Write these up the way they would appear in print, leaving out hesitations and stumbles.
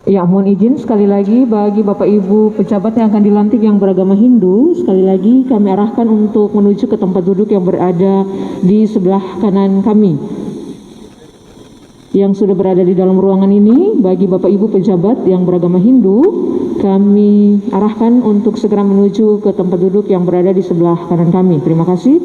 Ya, mohon izin sekali lagi bagi Bapak Ibu pejabat yang akan dilantik yang beragama Hindu, sekali lagi kami arahkan untuk menuju ke tempat duduk yang berada di sebelah kanan kami. Yang sudah berada di dalam ruangan ini, bagi Bapak Ibu pejabat yang beragama Hindu, kami arahkan untuk segera menuju ke tempat duduk yang berada di sebelah kanan kami. Terima kasih.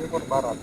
Timur Barat.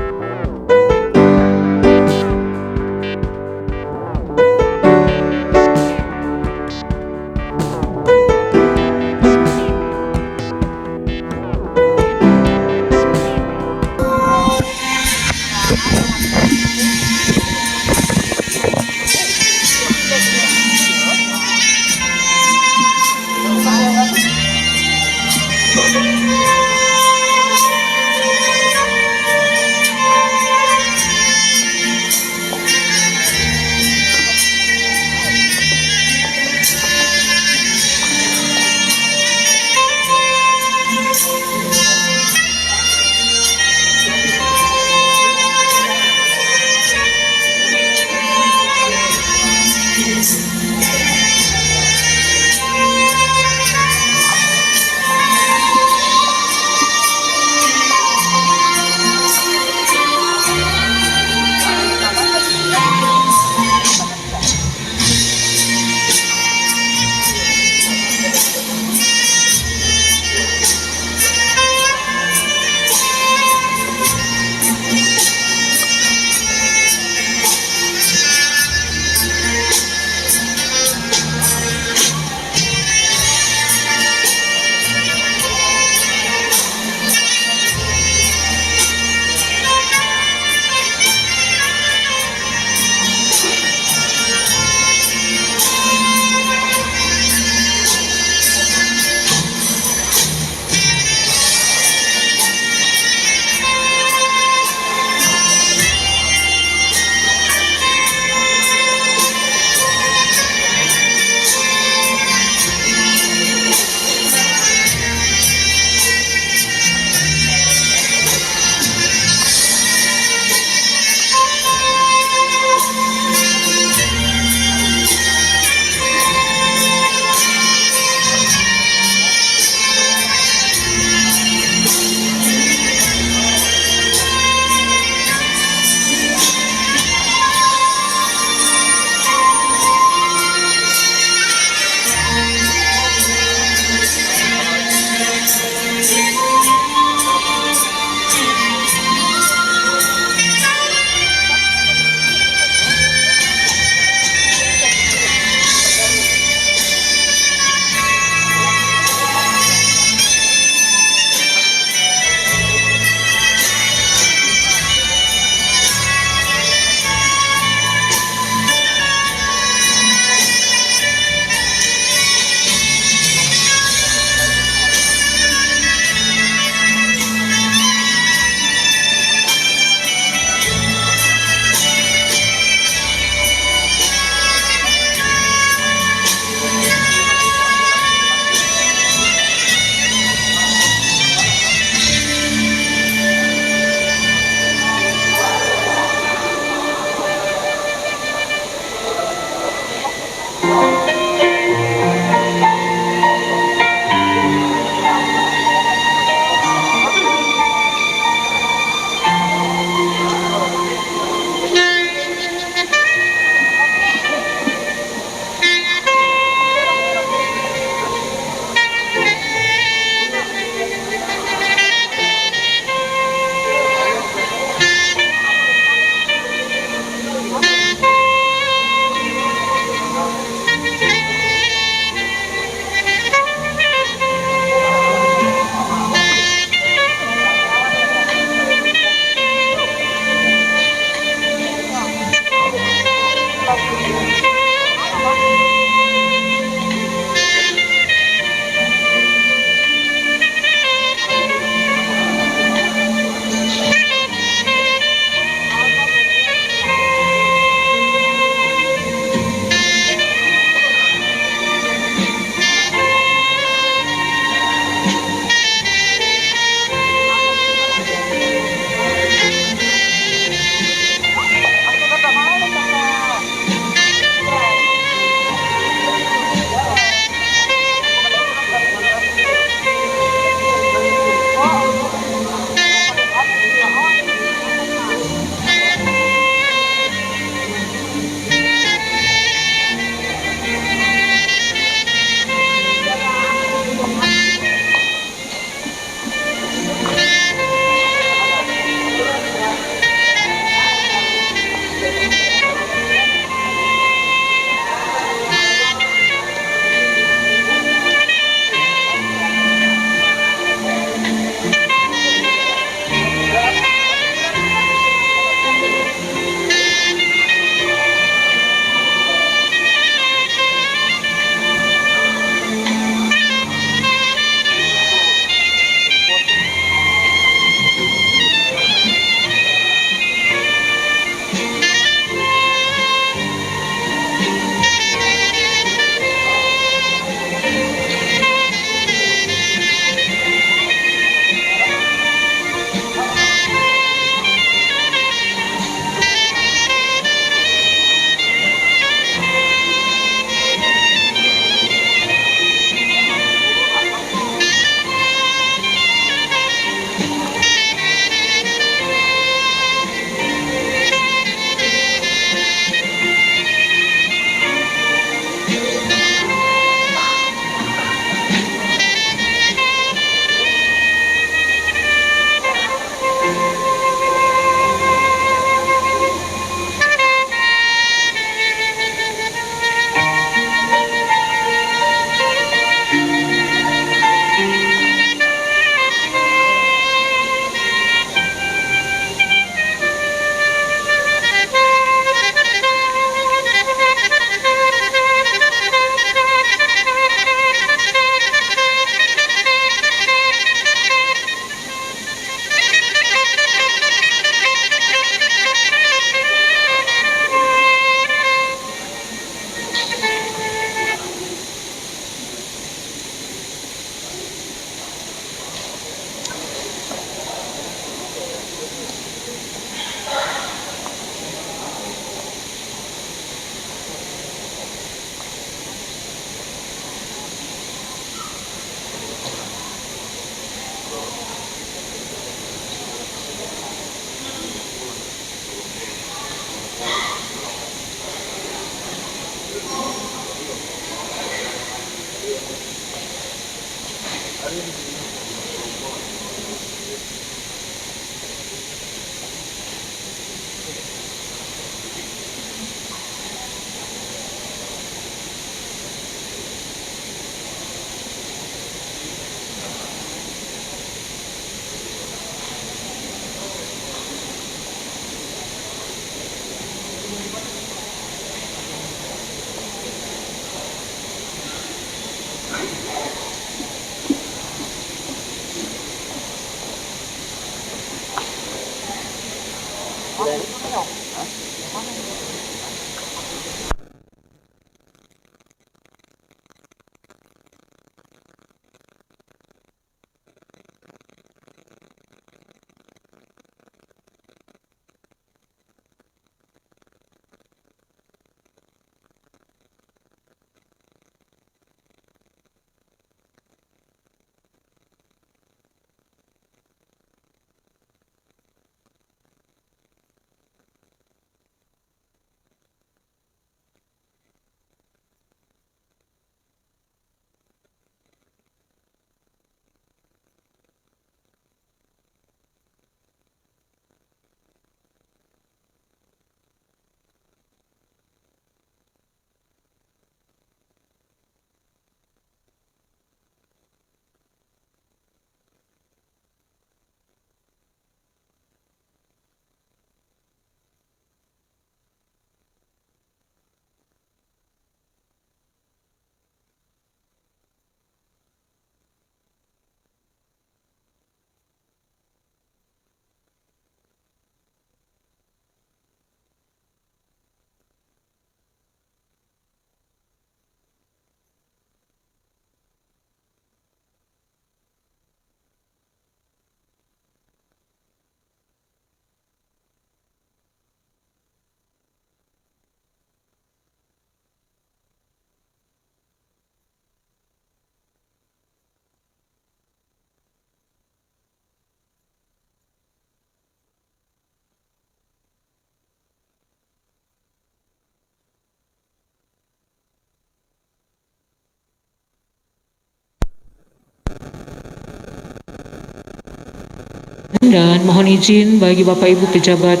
Dan mohon izin bagi Bapak Ibu pejabat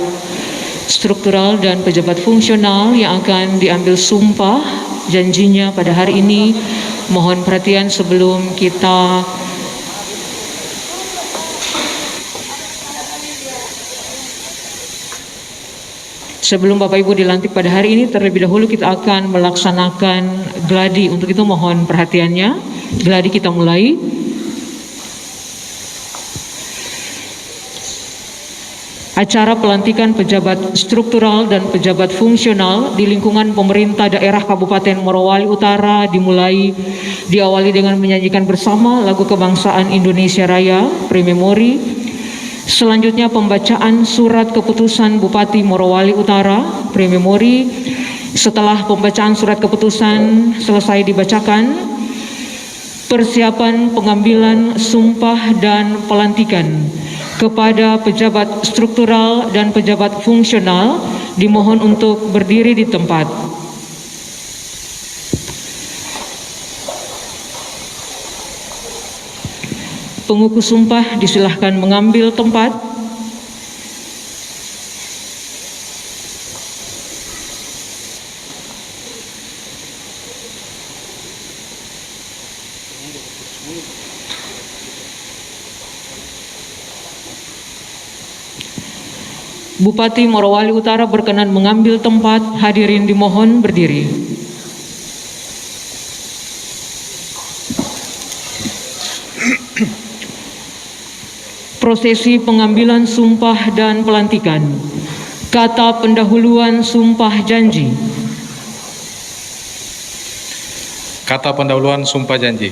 struktural dan pejabat fungsional yang akan diambil sumpah janjinya pada hari ini. Mohon perhatian sebelum kita Bapak Ibu dilantik pada hari ini, terlebih dahulu kita akan melaksanakan gladi. Untuk itu mohon perhatiannya. Gladi kita mulai. Acara pelantikan pejabat struktural dan pejabat fungsional di lingkungan pemerintah daerah Kabupaten Morowali Utara diawali dengan menyanyikan bersama lagu kebangsaan Indonesia Raya, Pre-Memori. Selanjutnya pembacaan surat keputusan Bupati Morowali Utara, Pre-Memori. Setelah pembacaan surat keputusan selesai dibacakan, persiapan pengambilan sumpah dan pelantikan kepada pejabat struktural dan pejabat fungsional dimohon untuk berdiri di tempat. Pengukuh sumpah disilahkan mengambil tempat. Bupati Morowali Utara berkenan mengambil tempat, hadirin dimohon berdiri. Prosesi pengambilan sumpah dan pelantikan. Kata pendahuluan sumpah janji. Kata pendahuluan sumpah janji.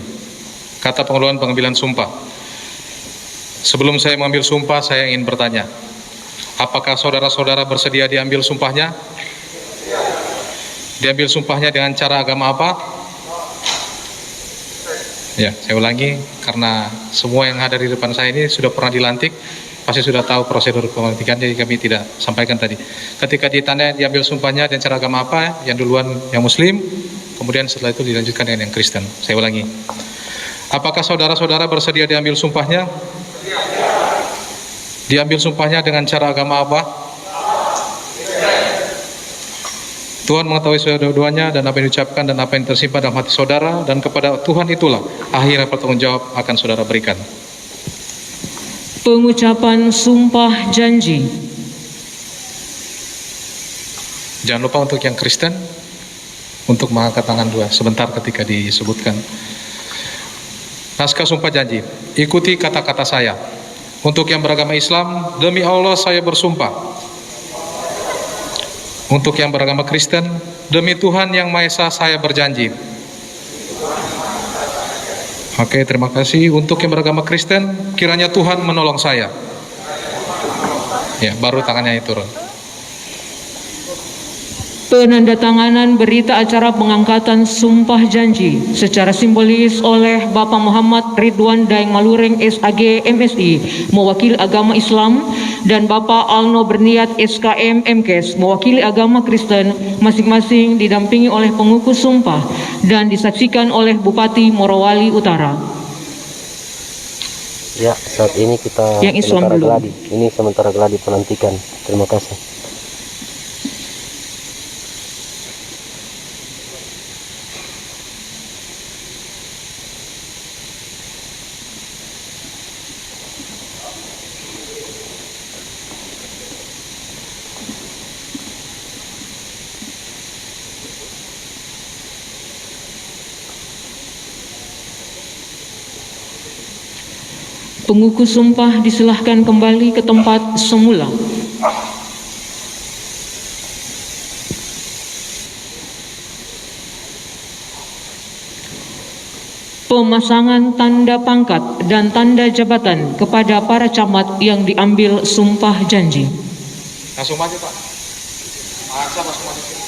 Kata pendahuluan pengambilan sumpah. Sebelum saya mengambil sumpah, saya ingin bertanya. Apakah saudara-saudara bersedia diambil sumpahnya? Diambil sumpahnya dengan cara agama apa? Ya, saya ulangi, karena semua yang ada di depan saya ini sudah pernah dilantik, pasti sudah tahu prosedur pelantikan, jadi kami tidak sampaikan tadi. Ketika ditanya diambil sumpahnya dan cara agama apa, yang duluan yang Muslim, kemudian setelah itu dilanjutkan dengan yang Kristen. Saya ulangi. Apakah saudara-saudara bersedia diambil sumpahnya? Diambil sumpahnya dengan cara agama apa? Tuhan mengetahui dua-duanya dan apa yang diucapkan dan apa yang tersimpan dalam hati saudara, dan kepada Tuhan itulah akhirnya pertanggungjawab akan saudara berikan. Pengucapan sumpah janji. Jangan lupa untuk yang Kristen untuk mengangkat tangan dua sebentar ketika disebutkan. Naskah sumpah janji. Ikuti kata-kata saya. Untuk yang beragama Islam, demi Allah saya bersumpah. Untuk yang beragama Kristen, demi Tuhan yang Maha Esa saya berjanji. Oke, terima kasih. Untuk yang beragama Kristen, kiranya Tuhan menolong saya. Ya, baru tangannya turun. Penandatanganan berita acara pengangkatan sumpah janji secara simbolis oleh Bapak Muhammad Ridwan Daeng Malureng SAG MSI mewakili agama Islam dan Bapak Alno Berniat SKM MKes mewakili agama Kristen, masing-masing didampingi oleh pengukus sumpah dan disaksikan oleh Bupati Morowali Utara. Ya, saat ini kita Yang Islam sementara belum. gladi. Ini sementara gladi pelantikan. Terima kasih. Pengukus sumpah disilahkan kembali ke tempat semula. Pemasangan tanda pangkat dan tanda jabatan kepada para camat yang diambil sumpah janji. Langsung maju, Pak. Masa langsung maju.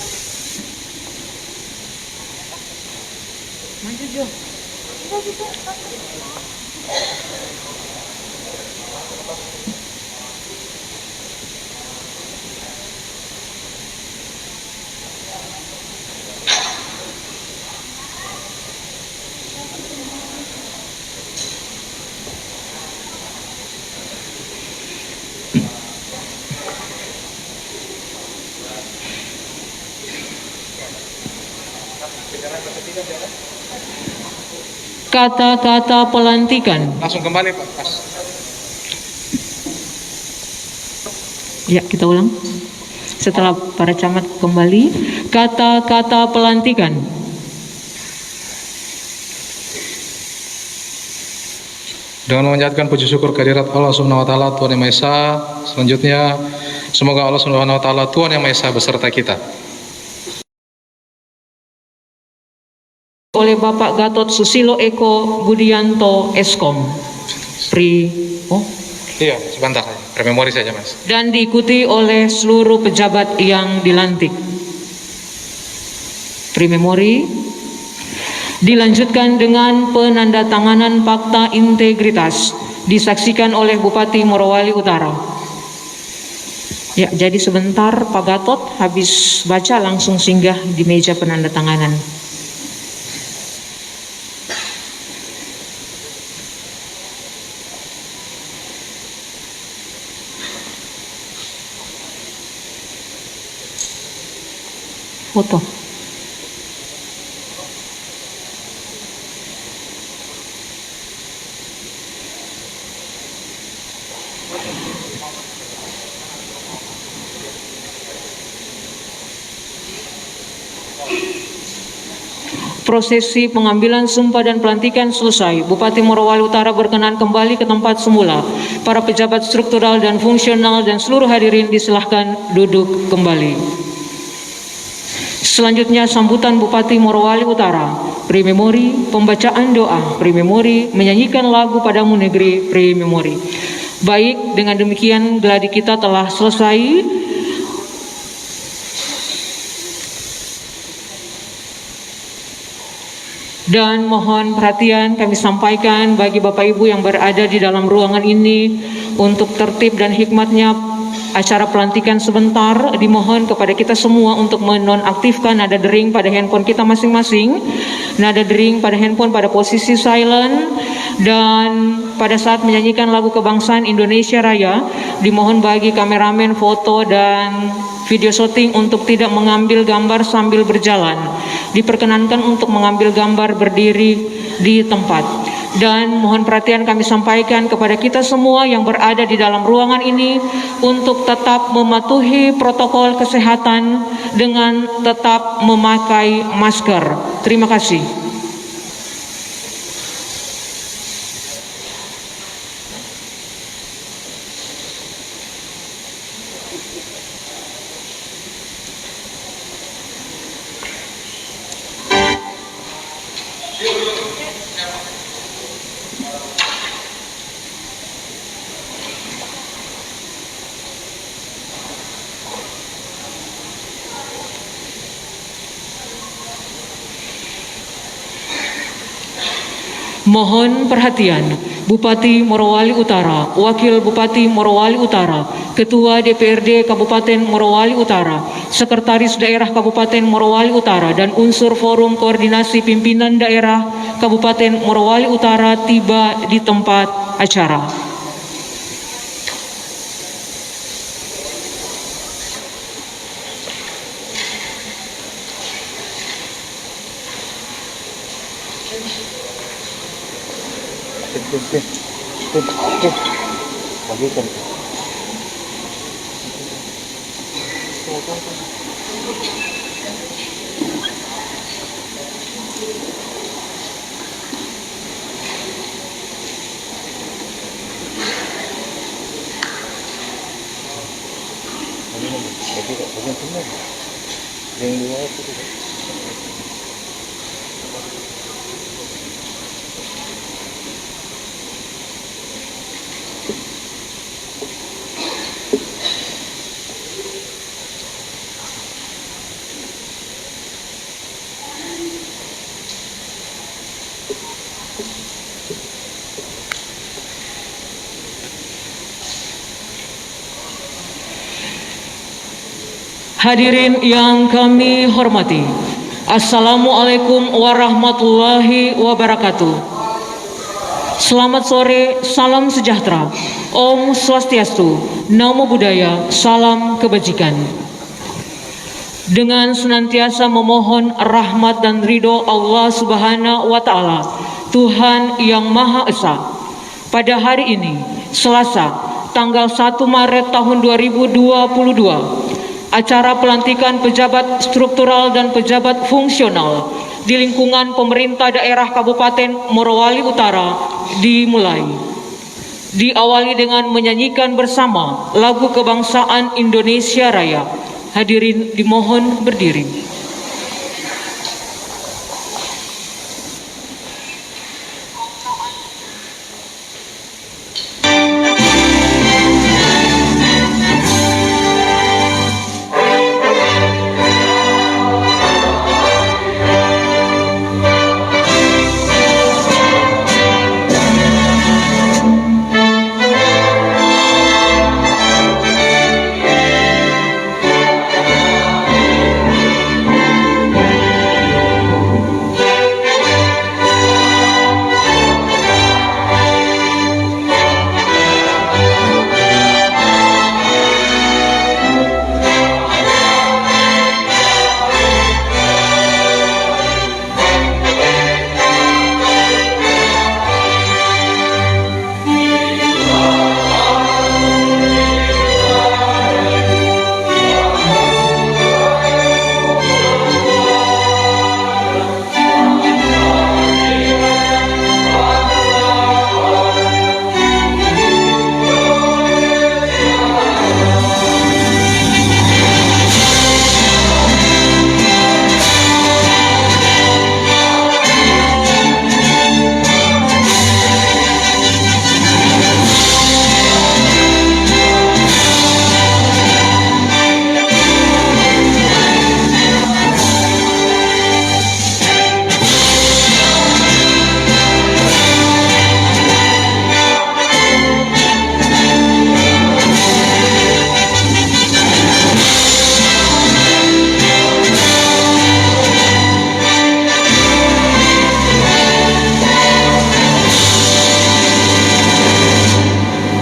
Kata-kata pelantikan. Langsung kembali, Pak. Pas. Ya, kita ulang. Setelah para camat kembali, kata-kata pelantikan. Dengan memanjatkan puji syukur kehadirat Allah Subhanahu wa taala Tuhan Yang Maha Esa, selanjutnya semoga Allah Subhanahu wa taala Tuhan Yang Maha Esa beserta kita. Oleh Bapak Gatot Susilo Eko Budianto Eskom. Iya, sebentar saja. Prememori saja, Mas. Dan diikuti oleh seluruh pejabat yang dilantik. Primemori dilanjutkan dengan penandatanganan fakta integritas disaksikan oleh Bupati Morowali Utara. Ya, jadi sebentar Pak Gatot habis baca langsung singgah di meja penandatanganan. Foto. Prosesi pengambilan sumpah dan pelantikan selesai. Bupati Morowali Utara berkenan kembali ke tempat semula. Para pejabat struktural dan fungsional dan seluruh hadirin disilahkan duduk kembali. Selanjutnya sambutan Bupati Morowali Utara. Primemori, pembacaan doa. Primemori, menyanyikan lagu Padamu Negeri. Primemori. Baik, dengan demikian gladi kita telah selesai. Dan mohon perhatian kami sampaikan bagi Bapak Ibu yang berada di dalam ruangan ini untuk tertib dan hikmatnya acara pelantikan sebentar, dimohon kepada kita semua untuk menonaktifkan nada dering pada handphone kita masing-masing. Nada dering pada handphone pada posisi silent, dan pada saat menyanyikan lagu kebangsaan Indonesia Raya, dimohon bagi kameramen foto dan video shooting untuk tidak mengambil gambar sambil berjalan. Diperkenankan untuk mengambil gambar berdiri di tempat. Dan mohon perhatian kami sampaikan kepada kita semua yang berada di dalam ruangan ini untuk tetap mematuhi protokol kesehatan dengan tetap memakai masker. Terima kasih. Mohon perhatian, Bupati Morowali Utara, Wakil Bupati Morowali Utara, Ketua DPRD Kabupaten Morowali Utara, Sekretaris Daerah Kabupaten Morowali Utara, dan unsur Forum Koordinasi Pimpinan Daerah Kabupaten Morowali Utara tiba di tempat acara. Bagikan. Bagian semua. Yang dua itu. Hadirin yang kami hormati, Assalamualaikum warahmatullahi wabarakatuh. Selamat sore, salam sejahtera, Om Swastiastu, Namo Buddhaya, salam kebajikan. Dengan senantiasa memohon rahmat dan ridho Allah Subhanahu wa Ta'ala, Tuhan yang Maha Esa, pada hari ini, Selasa, tanggal 1 Maret tahun 2022, acara pelantikan pejabat struktural dan pejabat fungsional di lingkungan pemerintah daerah Kabupaten Morowali Utara dimulai. Diawali dengan menyanyikan bersama lagu kebangsaan Indonesia Raya. Hadirin dimohon berdiri.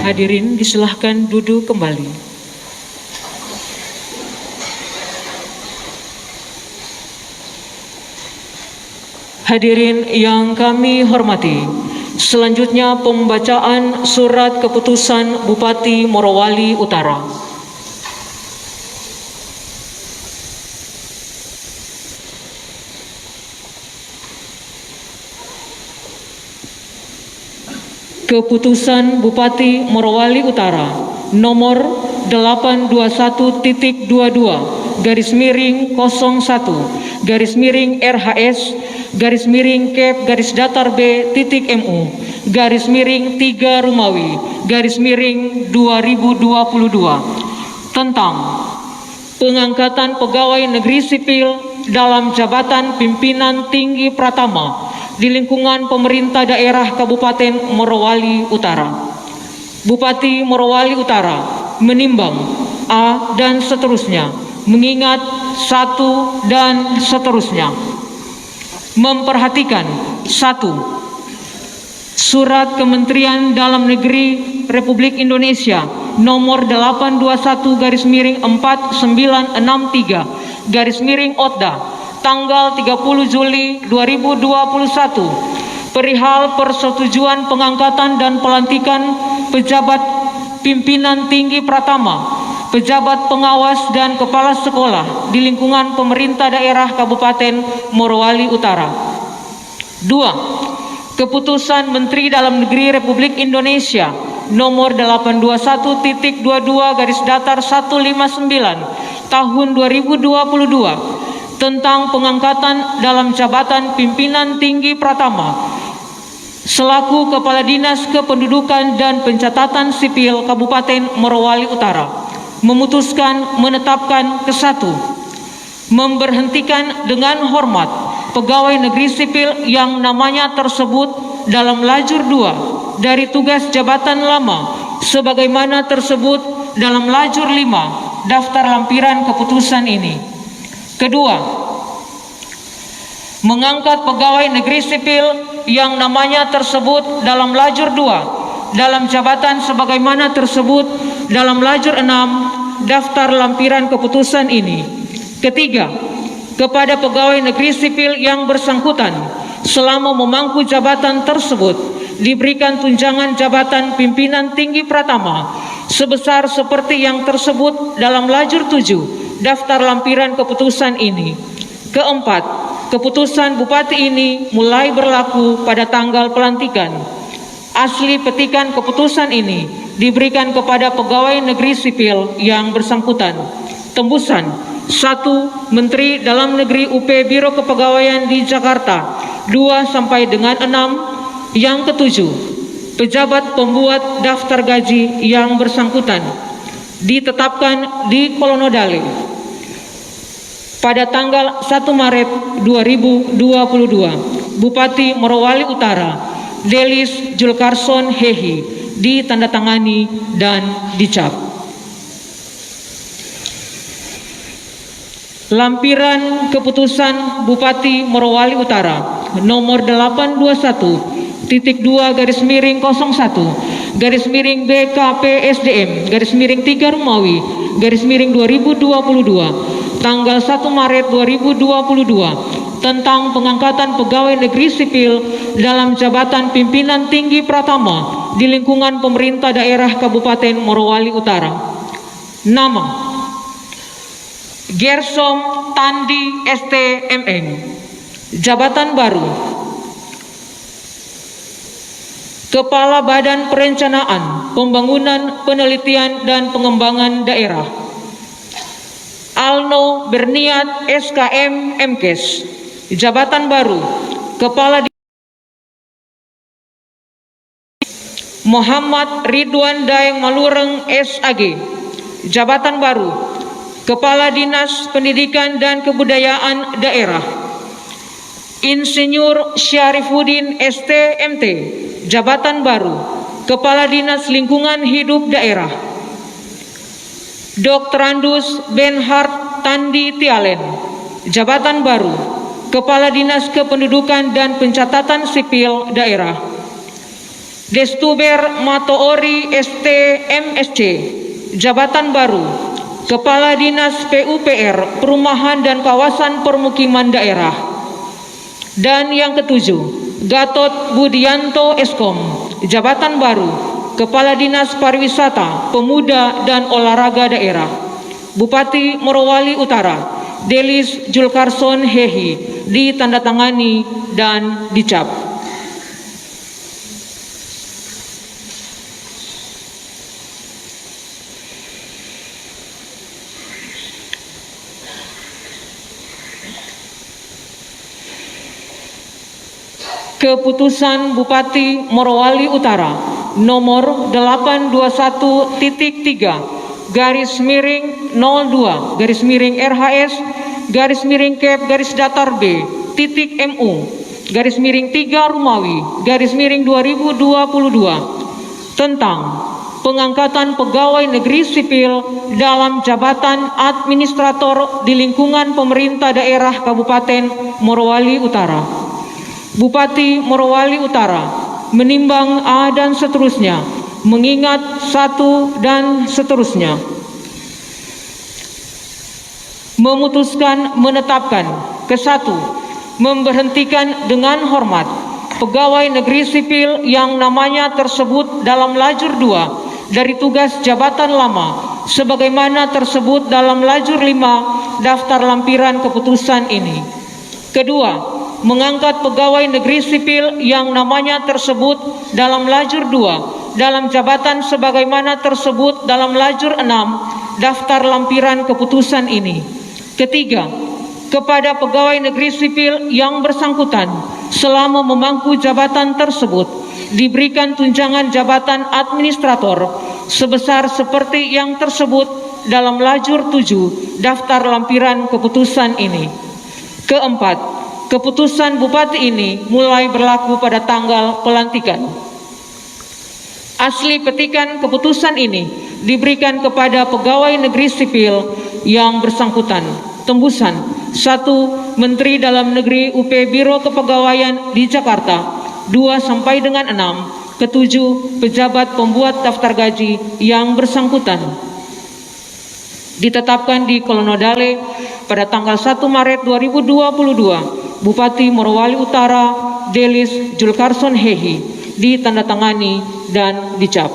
hadirin disilahkan duduk kembali. Hadirin yang kami hormati, selanjutnya pembacaan surat keputusan Bupati Morowali Utara. Keputusan Bupati Morowali Utara nomor 821.22 garis miring 01 garis miring RHS garis miring Kep garis datar B titik MU garis miring 3 Rumawi garis miring 2022 tentang pengangkatan pegawai negeri sipil dalam jabatan pimpinan tinggi pratama di lingkungan pemerintah daerah Kabupaten Morowali Utara. Bupati Morowali Utara menimbang A dan seterusnya, mengingat 1 dan seterusnya. Memperhatikan 1. Surat Kementerian Dalam Negeri Republik Indonesia nomor 821/4963 garis miring OTDA tanggal 30 Juli 2021 perihal persetujuan pengangkatan dan pelantikan pejabat pimpinan tinggi pratama, pejabat pengawas dan kepala sekolah di lingkungan pemerintah daerah Kabupaten Morowali Utara. 2. Keputusan Menteri Dalam Negeri Republik Indonesia nomor 821.22 garis datar 159 tahun 2022 tentang pengangkatan dalam jabatan pimpinan tinggi pratama selaku Kepala Dinas Kependudukan dan Pencatatan Sipil Kabupaten Morowali Utara memutuskan menetapkan ke-1 memberhentikan dengan hormat pegawai negeri sipil yang namanya tersebut dalam lajur 2 dari tugas jabatan lama sebagaimana tersebut dalam lajur 5 daftar lampiran keputusan ini. Kedua, mengangkat pegawai negeri sipil yang namanya tersebut dalam lajur 2 dalam jabatan sebagaimana tersebut dalam lajur 6 daftar lampiran keputusan ini. Ketiga, kepada pegawai negeri sipil yang bersangkutan selama memangku jabatan tersebut diberikan tunjangan jabatan pimpinan tinggi pratama sebesar seperti yang tersebut dalam lajur 7 daftar lampiran keputusan ini. Keempat, keputusan Bupati ini mulai berlaku pada tanggal pelantikan. Asli petikan keputusan ini diberikan kepada pegawai negeri sipil yang bersangkutan. Tembusan 1. Menteri Dalam Negeri UP Biro Kepegawaian di Jakarta 2 sampai dengan 6. Yang ketujuh, pejabat pembuat daftar gaji yang bersangkutan ditetapkan di Kolonodale pada tanggal 1 Maret 2022. Bupati Morowali Utara Delis Julkarson Hehi ditandatangani dan dicap. Lampiran keputusan Bupati Morowali Utara nomor 821.2 garis miring 01 garis miring BKPSDM garis miring 3 Rumawi garis miring 2022 tanggal 1 Maret 2022 tentang pengangkatan pegawai negeri sipil dalam jabatan pimpinan tinggi pratama di lingkungan pemerintah daerah Kabupaten Morowali Utara. Nama Gersom Tandi STMN. Jabatan baru Kepala Badan Perencanaan, Pembangunan, Penelitian dan Pengembangan Daerah Alno Berniat SKM MKes. Jabatan baru Kepala Muhammad Ridwan Daeng Malureng SAG. Jabatan baru Kepala Dinas Pendidikan dan Kebudayaan Daerah Insinyur Syarifuddin STMT. Jabatan baru Kepala Dinas Lingkungan Hidup Daerah Dr. Andus Benhart Tandi Tialen. Jabatan baru Kepala Dinas Kependudukan dan Pencatatan Sipil Daerah Destuber Matoori ST MSC, jabatan baru, Kepala Dinas PUPR Perumahan dan Kawasan Permukiman Daerah. Dan yang ketujuh, Gatot Budianto Eskom, jabatan baru, Kepala Dinas Pariwisata, Pemuda dan Olahraga Daerah. Bupati Morowali Utara, Delis Julkarson Hehi, ditandatangani dan dicap. Keputusan Bupati Morowali Utara nomor 821.3 garis miring 02 garis miring RHS garis miring Kep garis datar B titik MU garis miring 3 Rumawi garis miring 2022 tentang pengangkatan pegawai negeri sipil dalam jabatan administrator di lingkungan pemerintah daerah Kabupaten Morowali Utara. Bupati Morowali Utara menimbang A dan seterusnya, mengingat 1 dan seterusnya, memutuskan menetapkan ke-1, memberhentikan dengan hormat pegawai negeri sipil yang namanya tersebut dalam lajur 2 dari tugas jabatan lama sebagaimana tersebut dalam lajur 5 daftar lampiran keputusan ini. Kedua, mengangkat pegawai negeri sipil yang namanya tersebut dalam lajur 2 dalam jabatan sebagaimana tersebut dalam lajur 6 daftar lampiran keputusan ini. Ketiga, kepada pegawai negeri sipil yang bersangkutan selama memangku jabatan tersebut diberikan tunjangan jabatan administrator sebesar seperti yang tersebut dalam lajur 7 daftar lampiran keputusan ini. Keempat, keputusan Bupati ini mulai berlaku pada tanggal pelantikan. Asli petikan keputusan ini diberikan kepada pegawai negeri sipil yang bersangkutan. Tembusan 1. Menteri Dalam Negeri UP Biro Kepegawaian di Jakarta 2 sampai dengan 6. Ketujuh, pejabat pembuat daftar gaji yang bersangkutan ditetapkan di Kolonodale pada tanggal 1 Maret 2022. Bupati Morowali Utara Delis Julkarson Hehi, ditandatangani dan dicap.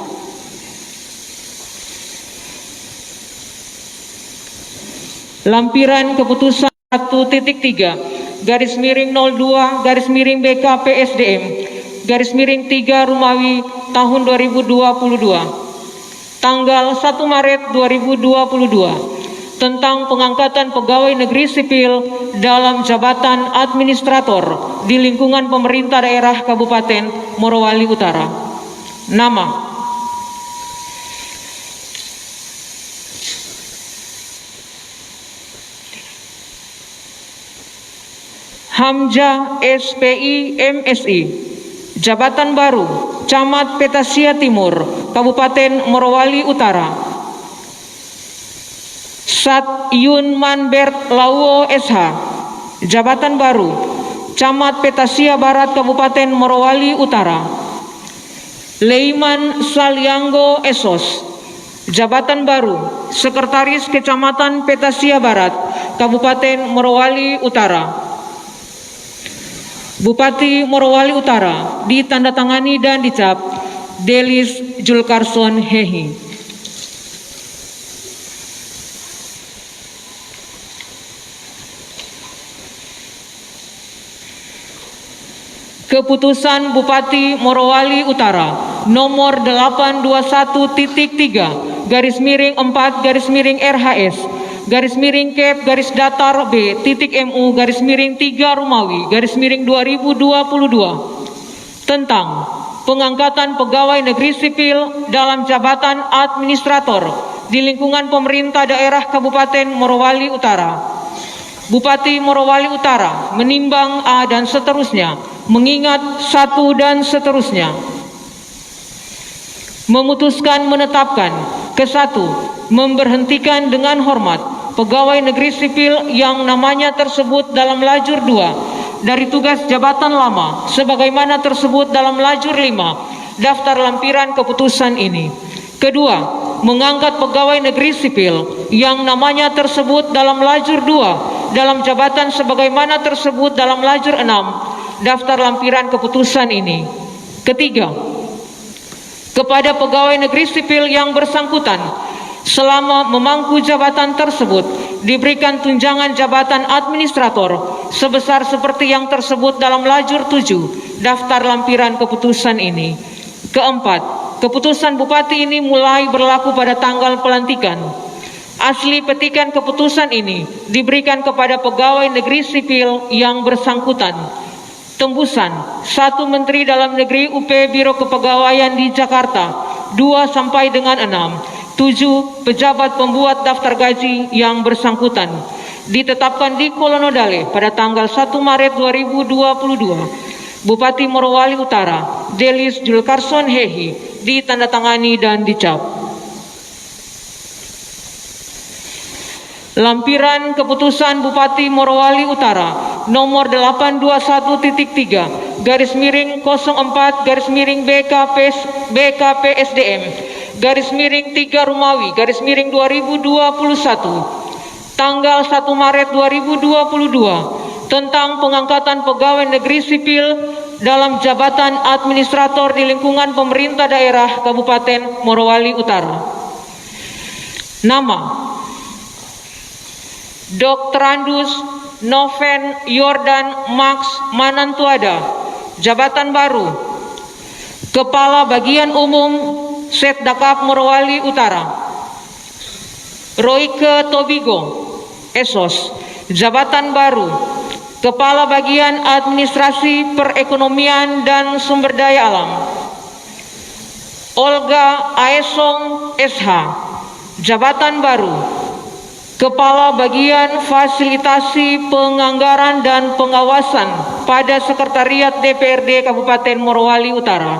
Lampiran keputusan 1.3 garis miring 02 garis miring BKPSDM garis miring 3 Rumawi tahun 2022 tanggal 1 Maret 2022 tentang pengangkatan pegawai negeri sipil dalam jabatan administrator di lingkungan pemerintah daerah Kabupaten Morowali Utara. Nama: Hamzah SPI MSI. Jabatan baru, Camat Petasia Timur, Kabupaten Morowali Utara. Sat Yun Manbert Lauo SH, jabatan baru, Camat Petasia Barat Kabupaten Morowali Utara. Leiman Salianggo Esos, jabatan baru, Sekretaris Kecamatan Petasia Barat Kabupaten Morowali Utara. Bupati Morowali Utara, ditandatangani dan dicap Delis Julkarson Hehi. Keputusan Bupati Morowali Utara nomor 821.3 garis miring 4 garis miring RHS garis miring Kep garis datar B titik MU garis miring 3 Rumawi garis miring 2022 tentang pengangkatan pegawai negeri sipil dalam jabatan administrator di lingkungan pemerintah daerah Kabupaten Morowali Utara. Bupati Morowali Utara menimbang A dan seterusnya, mengingat 1 dan seterusnya, memutuskan menetapkan ke-1, memberhentikan dengan hormat pegawai negeri sipil yang namanya tersebut dalam lajur 2 dari tugas jabatan lama sebagaimana tersebut dalam lajur 5 daftar lampiran keputusan ini. Kedua, mengangkat pegawai negeri sipil yang namanya tersebut dalam lajur 2 dalam jabatan sebagaimana tersebut dalam lajur 6 daftar lampiran keputusan ini. Ketiga, kepada pegawai negeri sipil yang bersangkutan selama memangku jabatan tersebut diberikan tunjangan jabatan administrator sebesar seperti yang tersebut dalam lajur 7 daftar lampiran keputusan ini. Keempat, keputusan Bupati ini mulai berlaku pada tanggal pelantikan. Asli petikan keputusan ini diberikan kepada pegawai negeri sipil yang bersangkutan. Tembusan 1 Menteri Dalam Negeri UP Biro Kepegawaian di Jakarta 2 sampai dengan 6. 7. Pejabat pembuat daftar gaji yang bersangkutan ditetapkan di Kolonodale pada tanggal 1 Maret 2022. Bupati Morowali Utara Delis Julkarson Hehi ditandatangani dan dicap. Lampiran keputusan Bupati Morowali Utara nomor 821.3 /04/BKPSDM /3 Rumawi /2021 tanggal 1 Maret 2022 tentang pengangkatan pegawai negeri sipil dalam jabatan administrator di lingkungan pemerintah daerah Kabupaten Morowali Utara. Nama: Dr. Andus Noven Yordan Max Manantuada. Jabatan baru: Kepala Bagian Umum Setdakap Morowali Utara. Roike Tobigo, Esos. Jabatan baru: Kepala Bagian Administrasi Perekonomian dan Sumber Daya Alam. Olga Aesong SH. Jabatan baru: Kepala Bagian Fasilitasi Penganggaran dan Pengawasan pada Sekretariat DPRD Kabupaten Morowali Utara.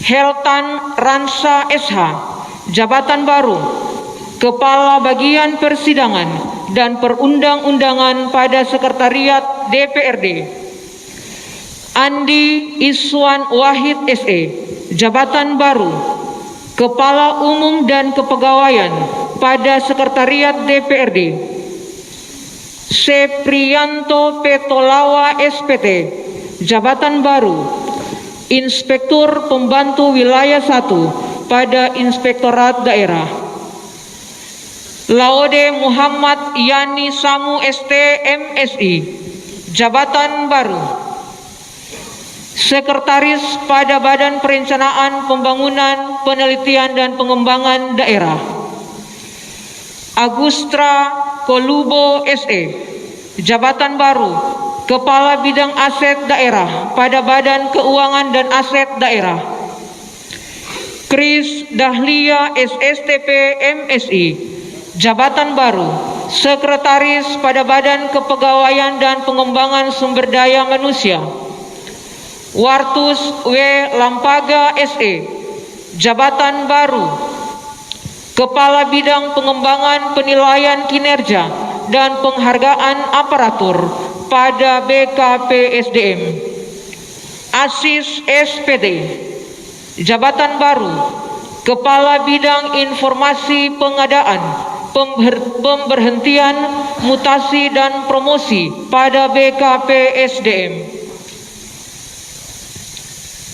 Heltan Ransa SH. Jabatan baru: Kepala Bagian Persidangan dan Perundang-undangan pada Sekretariat DPRD. Andi Iswan Wahid SE. Jabatan baru: Kepala Umum dan Kepegawaian pada Sekretariat DPRD. Seprianto Petolawa SPT. Jabatan baru: Inspektur Pembantu Wilayah 1 pada Inspektorat Daerah. Laude Muhammad Yani Samu ST MSI. Jabatan baru: Sekretaris pada Badan Perencanaan Pembangunan, Penelitian dan Pengembangan Daerah. Agustra Kolubo SE. Jabatan baru: Kepala Bidang Aset Daerah pada Badan Keuangan dan Aset Daerah. Kris Dahlia SSTP MSI. Jabatan baru: Sekretaris pada Badan Kepegawaian dan Pengembangan Sumber Daya Manusia. Wartus W. Lampaga SE. Jabatan baru: Kepala Bidang Pengembangan Penilaian Kinerja dan Penghargaan Aparatur pada BKPSDM. Asis SPD. Jabatan baru: Kepala Bidang Informasi Pengadaan, Pemberhentian, Mutasi dan Promosi pada BKPSDM.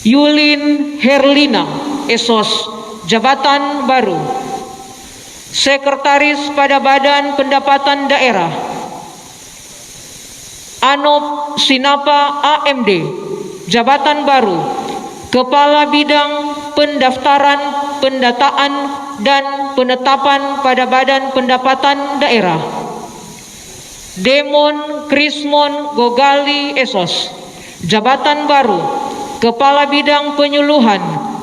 Yulin Herlina Esos. Jabatan baru: Sekretaris pada Badan Pendapatan Daerah. Anop Sinapa AMD. Jabatan baru: Kepala Bidang Pendaftaran, Pendataan dan Penetapan pada Badan Pendapatan Daerah. Demon Krismon Gogali Esos. Jabatan baru: Kepala Bidang Penyuluhan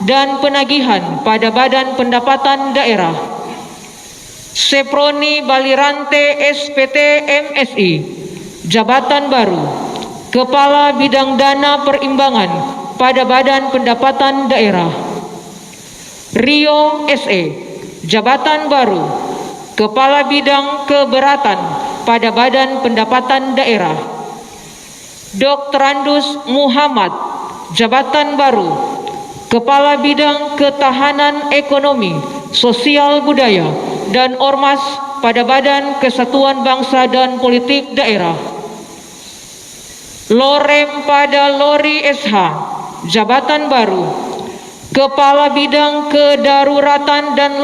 dan Penagihan pada Badan Pendapatan Daerah. Seproni Balirante SPT MSI. Jabatan baru: Kepala Bidang Dana Perimbangan pada Badan Pendapatan Daerah. Rio SE. Jabatan baru: Kepala Bidang Keberatan pada Badan Pendapatan Daerah. Dr. Andus Muhammad. Jabatan baru: Kepala Bidang Ketahanan Ekonomi, Sosial Budaya, dan Ormas pada Badan Kesatuan Bangsa dan Politik Daerah. Lorem pada Lori SH, jabatan baru, Kepala Bidang Kedaruratan dan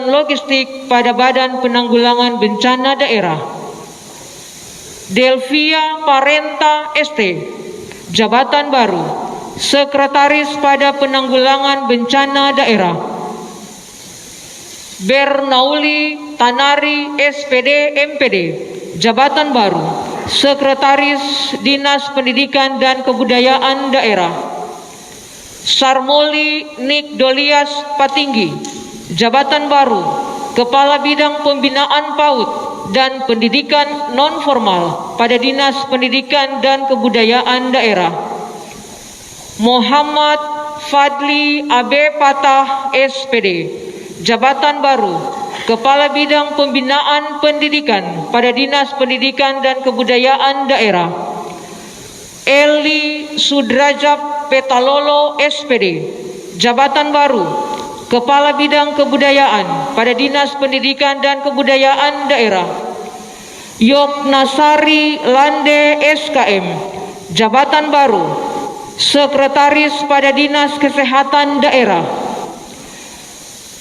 Logistik pada Badan Penanggulangan Bencana Daerah. Delvia Parenta ST, jabatan baru, Sekretaris pada Penanggulangan Bencana Daerah. Bernauli Tanari SPD MPD, jabatan baru, Sekretaris Dinas Pendidikan dan Kebudayaan Daerah. Sarmoli Nik Dolias Patinggi, jabatan baru, Kepala Bidang Pembinaan PAUD dan Pendidikan Non-Formal pada Dinas Pendidikan dan Kebudayaan Daerah. Muhammad Fadli Abe Patah SPD, jabatan baru, Kepala Bidang Pembinaan Pendidikan pada Dinas Pendidikan dan Kebudayaan Daerah. Eli Sudrajab Petalolo SPD, jabatan baru, Kepala Bidang Kebudayaan pada Dinas Pendidikan dan Kebudayaan Daerah. Yoknasari Lande SKM, jabatan baru, Sekretaris pada Dinas Kesehatan Daerah.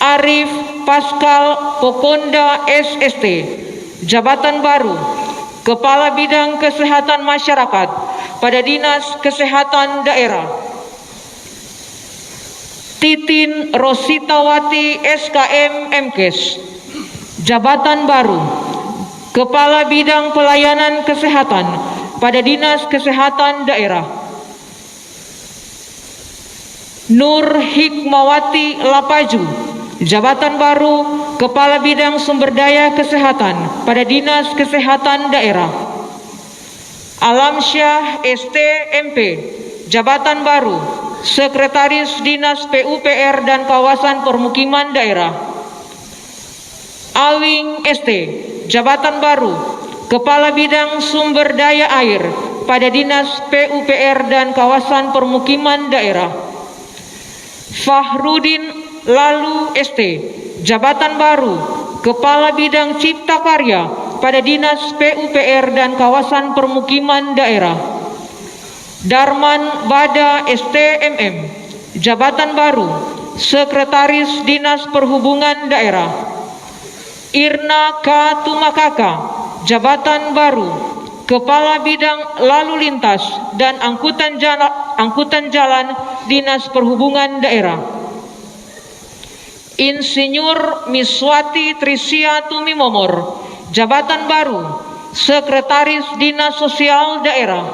Arif Pascal Pokonda SST, jabatan baru, Kepala Bidang Kesehatan Masyarakat pada Dinas Kesehatan Daerah. Titin Rositawati SKM MKes, jabatan baru, Kepala Bidang Pelayanan Kesehatan pada Dinas Kesehatan Daerah. Nur Hikmawati Lapaju, jabatan baru, Kepala Bidang Sumber Daya Kesehatan pada Dinas Kesehatan Daerah. Alamsyah ST MP, jabatan baru, Sekretaris Dinas PUPR dan Kawasan Permukiman Daerah. Awing ST, jabatan baru, Kepala Bidang Sumber Daya Air pada Dinas PUPR dan Kawasan Permukiman Daerah. Fahrudin Lalu ST, jabatan baru, Kepala Bidang Cipta Karya pada Dinas PUPR dan Kawasan Permukiman Daerah. Darman Bada ST MM, jabatan baru, Sekretaris Dinas Perhubungan Daerah. Irna K. Tumakaka, jabatan baru, Kepala Bidang Lalu Lintas dan Angkutan Jalan Dinas Perhubungan Daerah. Insinyur Miswati Trisia Tumimomor, jabatan baru, Sekretaris Dinas Sosial Daerah.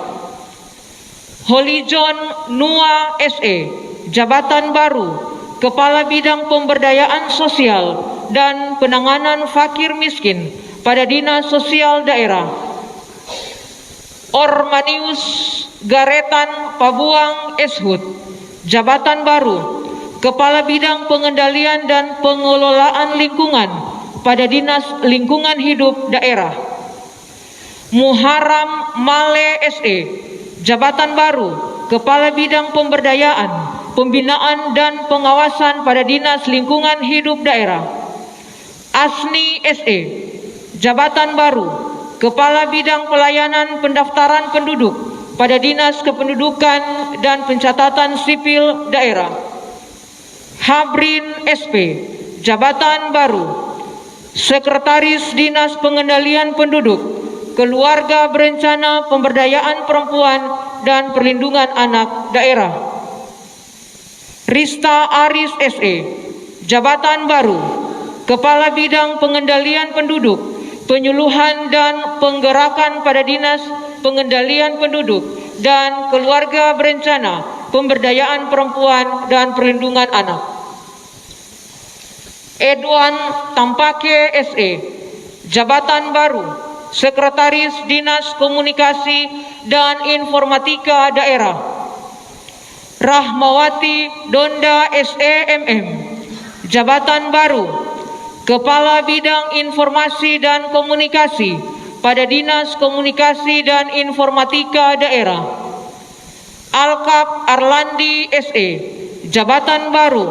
Holijon Nua SE, jabatan baru, Kepala Bidang Pemberdayaan Sosial dan Penanganan Fakir Miskin pada Dinas Sosial Daerah. Ormanius Garetan Pabuang Eshut, jabatan baru, Kepala Bidang Pengendalian dan Pengelolaan Lingkungan pada Dinas Lingkungan Hidup Daerah. Muharam Male SE, jabatan baru, Kepala Bidang Pemberdayaan, Pembinaan dan Pengawasan pada Dinas Lingkungan Hidup Daerah. Asni SE, jabatan baru, Kepala Bidang Pelayanan Pendaftaran Penduduk pada Dinas Kependudukan dan Pencatatan Sipil Daerah. Habrin SP, jabatan baru, Sekretaris Dinas Pengendalian Penduduk, Keluarga Berencana Pemberdayaan Perempuan dan Perlindungan Anak Daerah. Rista Aris SE, jabatan baru, Kepala Bidang Pengendalian Penduduk, Penyuluhan dan Penggerakan pada Dinas Pengendalian Penduduk dan Keluarga Berencana Pemberdayaan Perempuan dan Perlindungan Anak. Edwan Tampake SE, jabatan baru, Sekretaris Dinas Komunikasi dan Informatika Daerah. Rahmawati Donda SEMM, jabatan baru, Kepala Bidang Informasi dan Komunikasi pada Dinas Komunikasi dan Informatika Daerah. Alkap Arlandi SE, jabatan baru,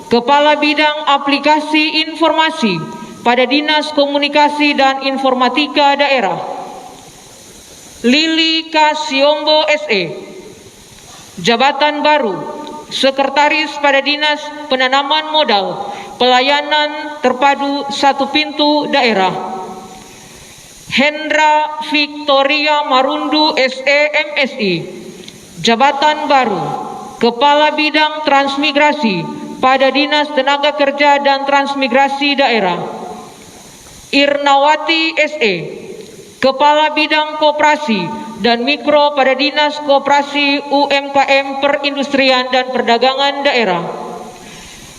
Kepala Bidang Aplikasi Informasi pada Dinas Komunikasi dan Informatika Daerah. Lili Kasiombo SE, jabatan baru, Sekretaris pada Dinas Penanaman Modal Pelayanan Terpadu Satu Pintu Daerah. Hendra Victoria Marundu SE MSI, jabatan baru, Kepala Bidang Transmigrasi pada Dinas Tenaga Kerja dan Transmigrasi Daerah. Irnawati SE, Kepala Bidang Koperasi dan Mikro pada Dinas Koperasi UMKM Perindustrian dan Perdagangan Daerah.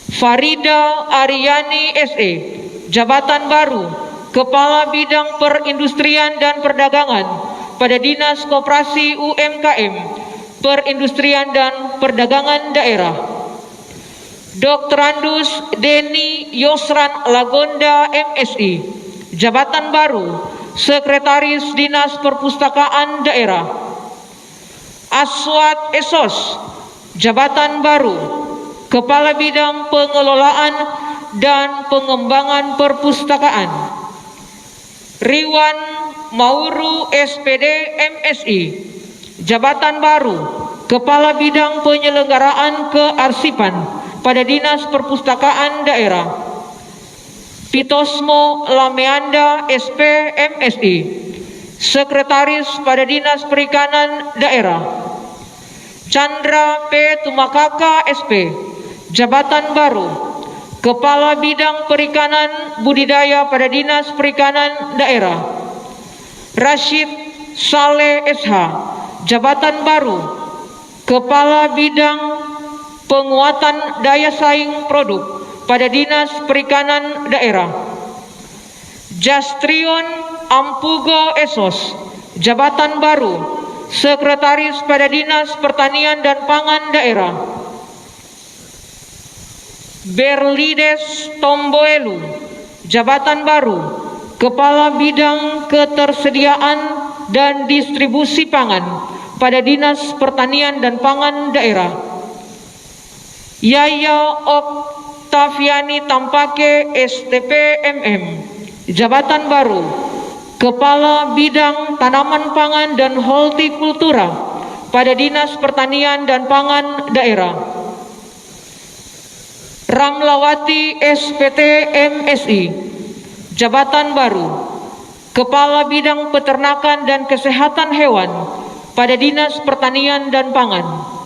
Farida Aryani SE, jabatan baru, Kepala Bidang Perindustrian dan Perdagangan pada Dinas Koperasi UMKM Perindustrian dan Perdagangan Daerah. Dr. Andus Deni Yosran Lagonda MSI, jabatan baru, Sekretaris Dinas Perpustakaan Daerah. Aswat Esos, jabatan baru, Kepala Bidang Pengelolaan dan Pengembangan Perpustakaan. Riwan Mauru SPD MSI, jabatan baru, Kepala Bidang Penyelenggaraan Kearsipan pada Dinas Perpustakaan Daerah. Pitosmo Lameanda SP MSI, Sekretaris pada Dinas Perikanan Daerah. Chandra P. Tumakaka SP, jabatan baru, Kepala Bidang Perikanan Budidaya pada Dinas Perikanan Daerah. Rashid Saleh SH, jabatan baru, Kepala Bidang Penguatan Daya Saing Produk pada Dinas Perikanan Daerah. Jastrion Ampugo Esos, jabatan baru, Sekretaris pada Dinas Pertanian dan Pangan Daerah. Berlides Tomboelu, jabatan baru, Kepala Bidang Ketersediaan dan Distribusi Pangan pada Dinas Pertanian dan Pangan Daerah. Yaya Oktaviani Tampake STP MM, jabatan baru, Kepala Bidang Tanaman Pangan dan Hortikultura pada Dinas Pertanian dan Pangan Daerah. Ramlawati SPT MSI, jabatan baru, Kepala Bidang Peternakan dan Kesehatan Hewan pada Dinas Pertanian dan Pangan.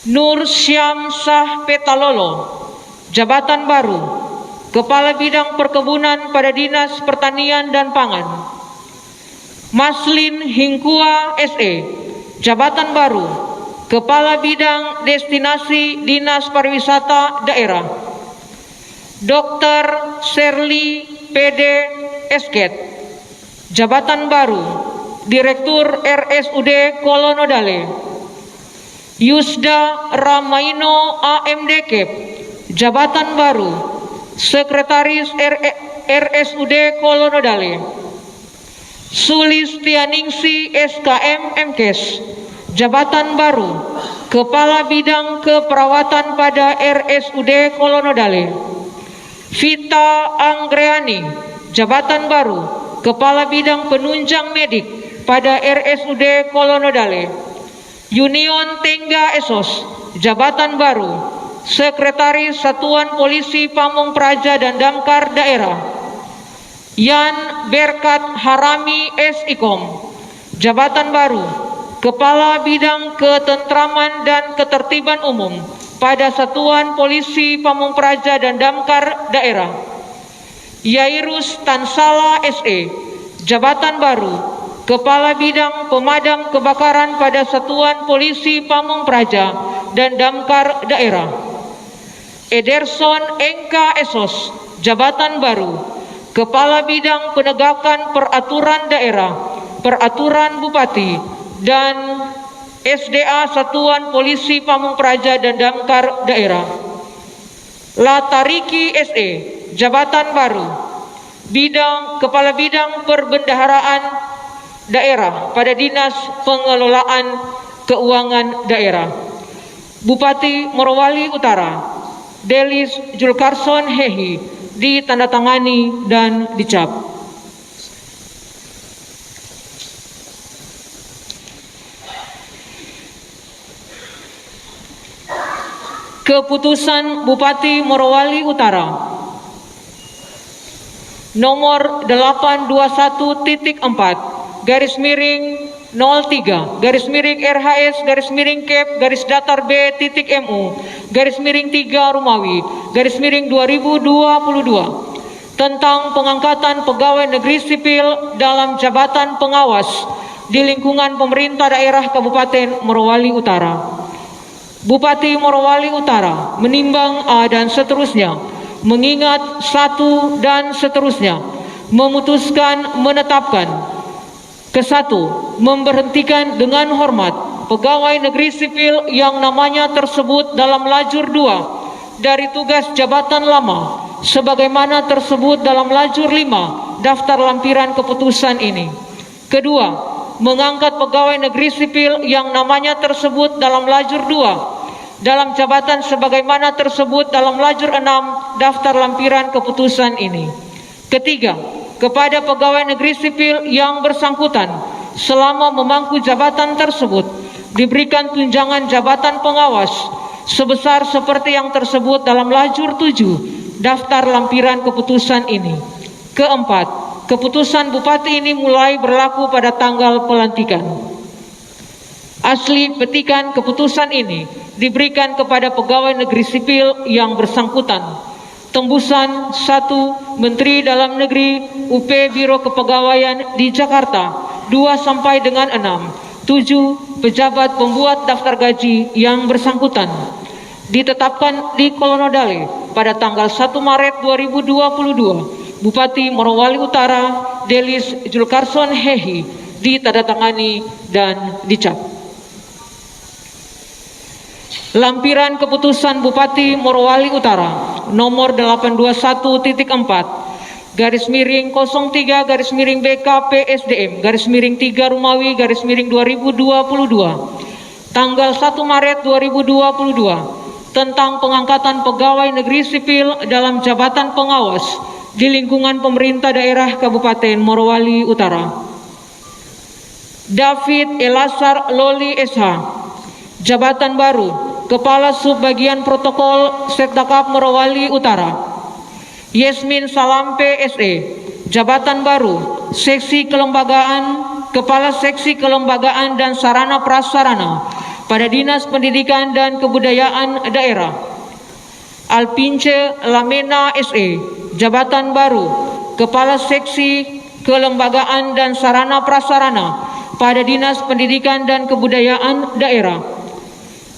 Nur Syamsah Petalolo, jabatan baru, Kepala Bidang Perkebunan pada Dinas Pertanian dan Pangan. Maslin Hingkua SE, jabatan baru, Kepala Bidang Destinasi Dinas Pariwisata Daerah. Dr. Sherly PD Esket, jabatan baru, Direktur RSUD Kolonodale. Yusda Ramaino AMD Kep, jabatan baru, Sekretaris RSUD Kolonodale. Sulistianingsi SKM MKes, jabatan baru, Kepala Bidang Keperawatan pada RSUD Kolonodale. Vita Anggreani, jabatan baru, Kepala Bidang Penunjang Medik pada RSUD Kolonodale. Union Tengga Esos, jabatan baru, Sekretaris Satuan Polisi Pamung Praja dan Damkar Daerah. Yan Berkat Harami SIKOM, jabatan baru, Kepala Bidang Ketentraman dan Ketertiban Umum pada Satuan Polisi Pamung Praja dan Damkar Daerah. Yairus Tansala SE, jabatan baru, Kepala Bidang Pemadam Kebakaran pada Satuan Polisi Pamung Praja dan Damkar Daerah. Ederson Engka Esos, jabatan baru, Kepala Bidang Penegakan Peraturan Daerah, Peraturan Bupati, dan SDA Satuan Polisi Pamung Praja dan Damkar Daerah. Latariki SE, jabatan baru, Kepala Bidang Perbendaharaan Daerah pada Dinas Pengelolaan Keuangan Daerah. Bupati Morowali Utara, Delis Julkarson Hehi, ditandatangani dan dicap. Keputusan Bupati Morowali Utara nomor 821.4 garis miring 03 garis miring RHS garis miring Kep garis datar B.MU garis miring 3 Rumawi garis miring 2022 tentang pengangkatan pegawai negeri sipil dalam jabatan pengawas di lingkungan pemerintah daerah Kabupaten Morowali Utara. Bupati Morowali Utara menimbang A dan seterusnya, mengingat 1 dan seterusnya, memutuskan menetapkan ke-1, memberhentikan dengan hormat pegawai negeri sipil yang namanya tersebut dalam lajur 2 dari tugas jabatan lama sebagaimana tersebut dalam lajur 5 daftar lampiran keputusan ini. Kedua, mengangkat pegawai negeri sipil yang namanya tersebut dalam lajur 2 dalam jabatan sebagaimana tersebut dalam lajur 6 daftar lampiran keputusan ini. Ketiga, kepada pegawai negeri sipil yang bersangkutan selama memangku jabatan tersebut diberikan tunjangan jabatan pengawas sebesar seperti yang tersebut dalam lajur 7 daftar lampiran keputusan ini. Keempat, keputusan Bupati ini mulai berlaku pada tanggal pelantikan. Asli petikan keputusan ini diberikan kepada pegawai negeri sipil yang bersangkutan. Tembusan 1. Menteri Dalam Negeri UP Biro Kepegawaian di Jakarta 2 sampai dengan 6. 7. Pejabat pembuat daftar gaji yang bersangkutan ditetapkan di Kolonodale pada tanggal 1 Maret 2022. Bupati Morowali Utara Delis Julkarson Hehi, ditandatangani dan dicap. Lampiran keputusan Bupati Morowali Utara nomor 821.4 garis miring 03 garis miring BKPSDM garis miring 3 Rumawi garis miring 2022 tanggal 1 Maret 2022 tentang pengangkatan pegawai negeri sipil dalam jabatan pengawas di lingkungan pemerintah daerah Kabupaten Morowali Utara. David Elasar Loli SH, jabatan baru Kepala Subbagian Protokol Sekdakap Morowali Utara. Yasmin Salampe SE, jabatan baru Seksi Kelembagaan, Kepala Seksi Kelembagaan dan Sarana Prasarana pada Dinas Pendidikan dan Kebudayaan Daerah. Alpince Lamena SE, jabatan baru Kepala Seksi Kelembagaan dan Sarana Prasarana pada Dinas Pendidikan dan Kebudayaan Daerah.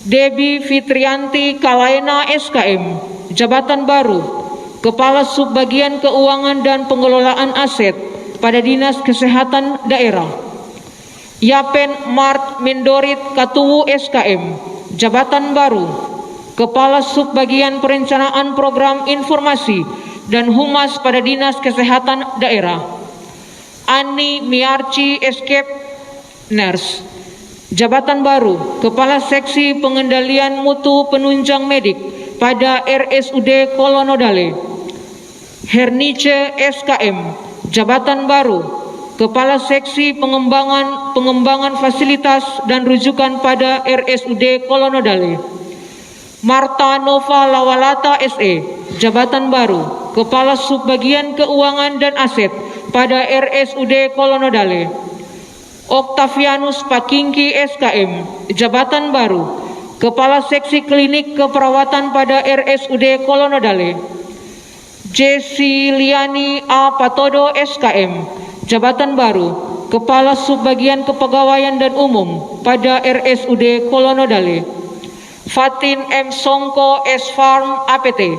Debbie Fitrianti Kalaena SKM, jabatan baru Kepala Subbagian Keuangan dan Pengelolaan Aset pada Dinas Kesehatan Daerah. Yapen Mart Mendorit Katuwu SKM, jabatan baru Kepala Subbagian Perencanaan Program Informasi dan Humas pada Dinas Kesehatan Daerah. Ani Miarci Escape Nurse, jabatan baru Kepala Seksi Pengendalian Mutu Penunjang Medik pada RSUD Kolonodale. Hernice SKM, jabatan baru Kepala Seksi Pengembangan Fasilitas dan Rujukan pada RSUD Kolonodale. Marta Nova Lawalata SE, jabatan baru Kepala Subbagian Keuangan dan Aset pada RSUD Kolonodale. Octavianus Pakingki SKM, jabatan baru Kepala Seksi Klinik Keperawatan pada RSUD Kolonodale. Jesse Liani A. Patodo SKM, jabatan baru Kepala Subbagian Kepegawaian dan Umum pada RSUD Kolonodale. Fatin M. Songko S. Farm APT,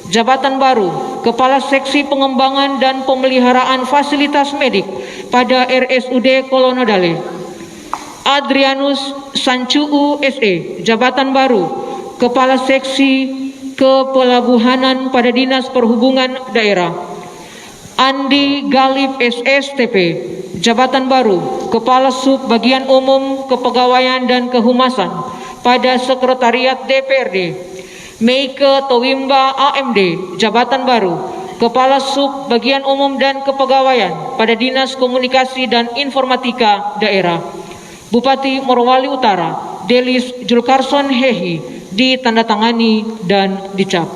jabatan baru Kepala Seksi Pengembangan dan Pemeliharaan Fasilitas Medik pada RSUD Kolonodale. Adrianus Sancuu SE, jabatan baru Kepala Seksi Kepelabuhanan pada Dinas Perhubungan Daerah. Andi Galip SSTP, Jabatan baru Kepala Sub Bagian Umum Kepegawaian dan Kehumasan pada Sekretariat DPRD. Meike Towimba AMD, jabatan baru Kepala Sub Bagian Umum dan Kepegawaian pada Dinas Komunikasi dan Informatika Daerah. Bupati Morowali Utara Delis Julkarson Hehi ditandatangani dan dicap.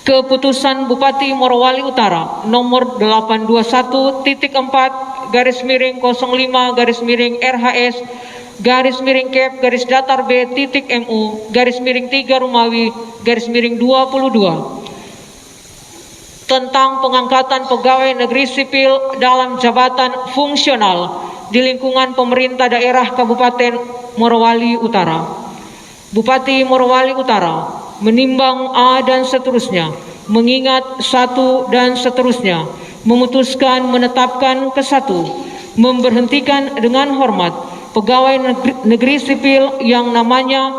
Keputusan Bupati Morowali Utara nomor 821.8-RHS-Kep-MU-3 Romawi-3 tentang pengangkatan pegawai negeri sipil dalam jabatan fungsional di lingkungan pemerintah daerah Kabupaten Morowali Utara. Bupati Morowali Utara menimbang A dan seterusnya, mengingat satu dan seterusnya, memutuskan menetapkan ke satu, memberhentikan dengan hormat pegawai negeri sipil yang namanya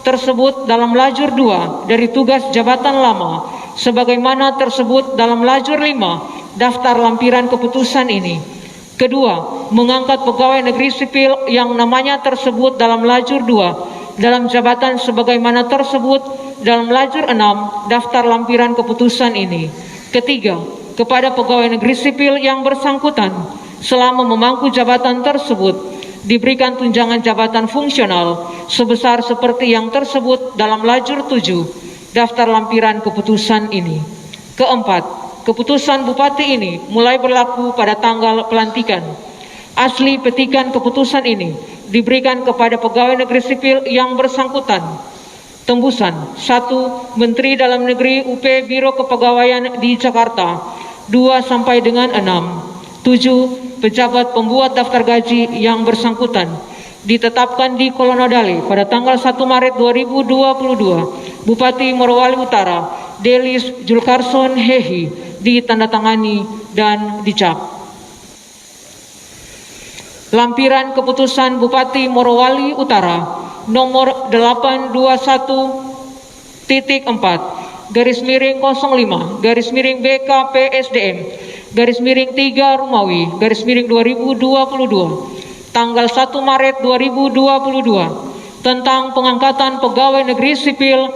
tersebut dalam lajur 2 dari tugas jabatan lama sebagaimana tersebut dalam lajur 5 daftar lampiran keputusan ini. Kedua, mengangkat pegawai negeri sipil yang namanya tersebut dalam lajur 2 dalam jabatan sebagaimana tersebut dalam lajur 6 daftar lampiran keputusan ini. Ketiga, kepada pegawai negeri sipil yang bersangkutan selama memangku jabatan tersebut diberikan tunjangan jabatan fungsional sebesar seperti yang tersebut dalam lajur 7 daftar lampiran keputusan ini. Keempat, keputusan Bupati ini mulai berlaku pada tanggal pelantikan. Asli petikan keputusan ini diberikan kepada pegawai negeri sipil yang bersangkutan. Tembusan 1. Menteri Dalam Negeri UP Biro Kepegawaian di Jakarta 2 sampai dengan 6. 7. Pejabat pembuat daftar gaji yang bersangkutan ditetapkan di Kolonodale pada tanggal 1 Maret 2022. Bupati Morowali Utara Delis Julkarson Hehi ditandatangani dan dicap. Lampiran keputusan Bupati Morowali Utara nomor 821.5/BKPSDM/3 Romawi/2022 tanggal 1 Maret 2022 tentang pengangkatan pegawai negeri sipil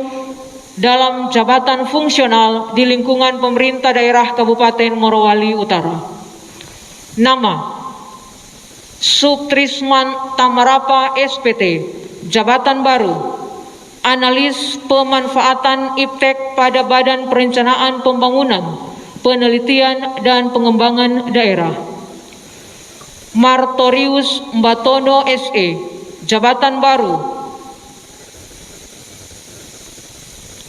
dalam jabatan fungsional di lingkungan pemerintah daerah Kabupaten Morowali Utara. Nama Subtrisman Tamarapa SPT, jabatan baru Analis Pemanfaatan Iptek pada Badan Perencanaan Pembangunan, Penelitian dan Pengembangan Daerah. Martorius Mbatono SE, jabatan baru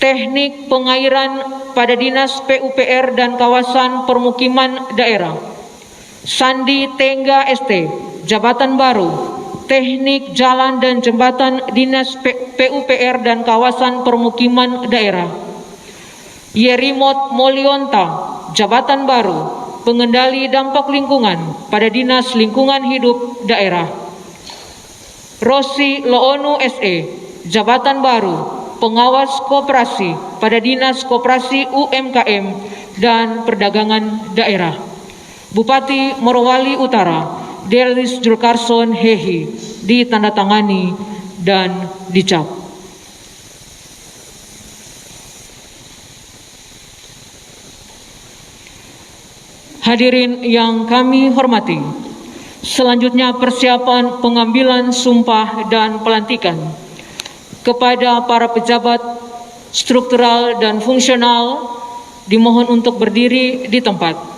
Teknik Pengairan pada Dinas PUPR dan Kawasan Permukiman Daerah. Sandi Tengga ST, jabatan baru Teknik Jalan dan Jembatan Dinas PUPR dan Kawasan Permukiman Daerah. Yerimot Molionta, jabatan baru Pengendali Dampak Lingkungan pada Dinas Lingkungan Hidup Daerah. Rosi Loonu SE, jabatan baru Pengawas Koperasi pada Dinas Koperasi UMKM dan Perdagangan Daerah. Bupati Morowali Utara Delis Julkarson Hehi ditandatangani dan dicap. Hadirin yang kami hormati, selanjutnya persiapan pengambilan sumpah dan pelantikan kepada para pejabat struktural dan fungsional. Dimohon untuk berdiri di tempat.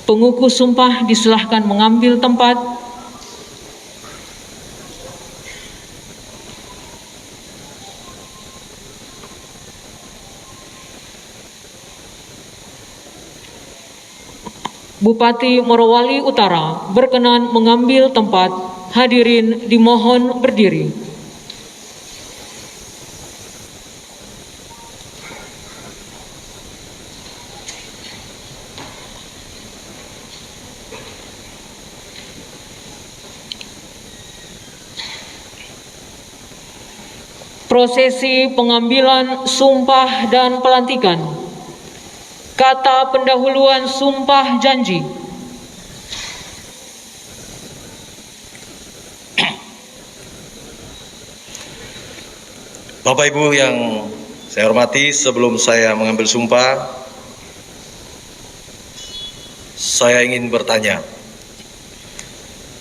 Pengukuh sumpah disilahkan mengambil tempat. Bupati Morowali Utara berkenan mengambil tempat. Hadirin dimohon berdiri. Prosesi pengambilan sumpah dan pelantikan. Kata pendahuluan sumpah janji. Bapak Ibu yang saya hormati, sebelum saya mengambil sumpah, saya ingin bertanya,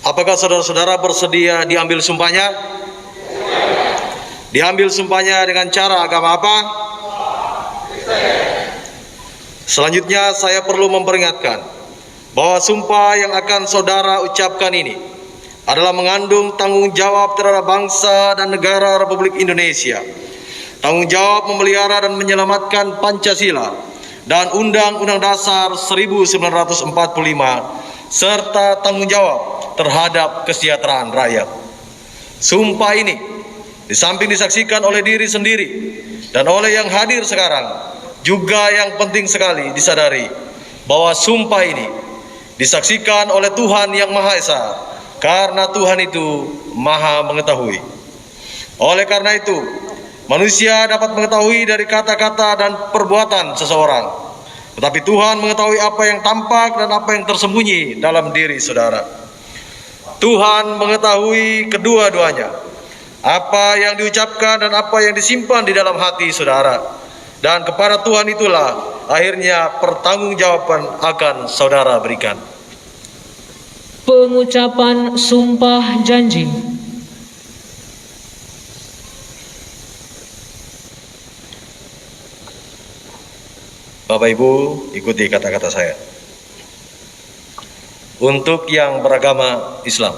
apakah saudara-saudara bersedia diambil sumpahnya? Diambil sumpahnya dengan cara agama apa? Selanjutnya saya perlu memperingatkan bahwa sumpah yang akan saudara ucapkan ini adalah mengandung tanggung jawab terhadap bangsa dan negara Republik Indonesia, tanggung jawab memelihara dan menyelamatkan Pancasila dan Undang-Undang Dasar 1945, serta tanggung jawab terhadap kesejahteraan rakyat. Sumpah ini di samping disaksikan oleh diri sendiri dan oleh yang hadir sekarang, juga yang penting sekali disadari bahwa sumpah ini disaksikan oleh Tuhan Yang Maha Esa, karena Tuhan itu Maha mengetahui. Oleh karena itu, manusia dapat mengetahui dari kata-kata dan perbuatan seseorang, tetapi Tuhan mengetahui apa yang tampak dan apa yang tersembunyi dalam diri saudara. Tuhan mengetahui kedua-duanya, apa yang diucapkan dan apa yang disimpan di dalam hati saudara. Dan kepada Tuhan itulah akhirnya pertanggungjawaban akan saudara berikan. Pengucapan sumpah janji. Bapak Ibu, ikuti kata-kata saya. Untuk yang beragama Islam,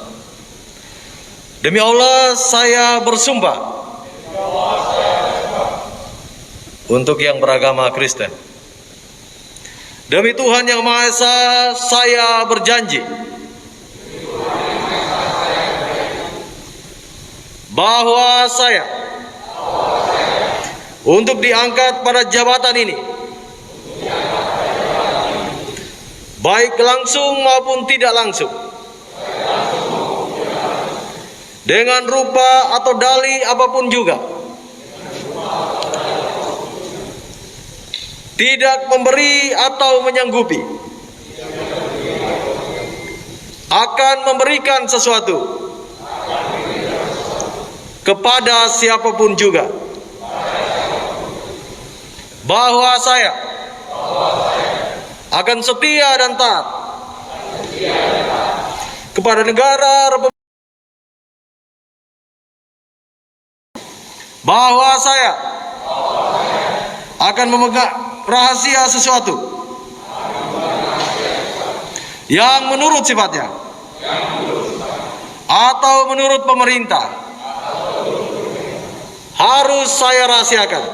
demi Allah saya bersumpah. Untuk yang beragama Kristen, demi Tuhan Yang Maha Esa saya berjanji bahwa saya untuk diangkat pada jabatan ini, baik langsung maupun tidak langsung, dengan rupa atau dalih apapun juga, tidak memberi atau menyanggupi akan memberikan sesuatu kepada siapapun juga, bahwa saya akan setia dan taat kepada negara Republik, bahwa saya akan memegang rahasia sesuatu yang menurut sifatnya atau menurut pemerintah harus saya rahasiakan,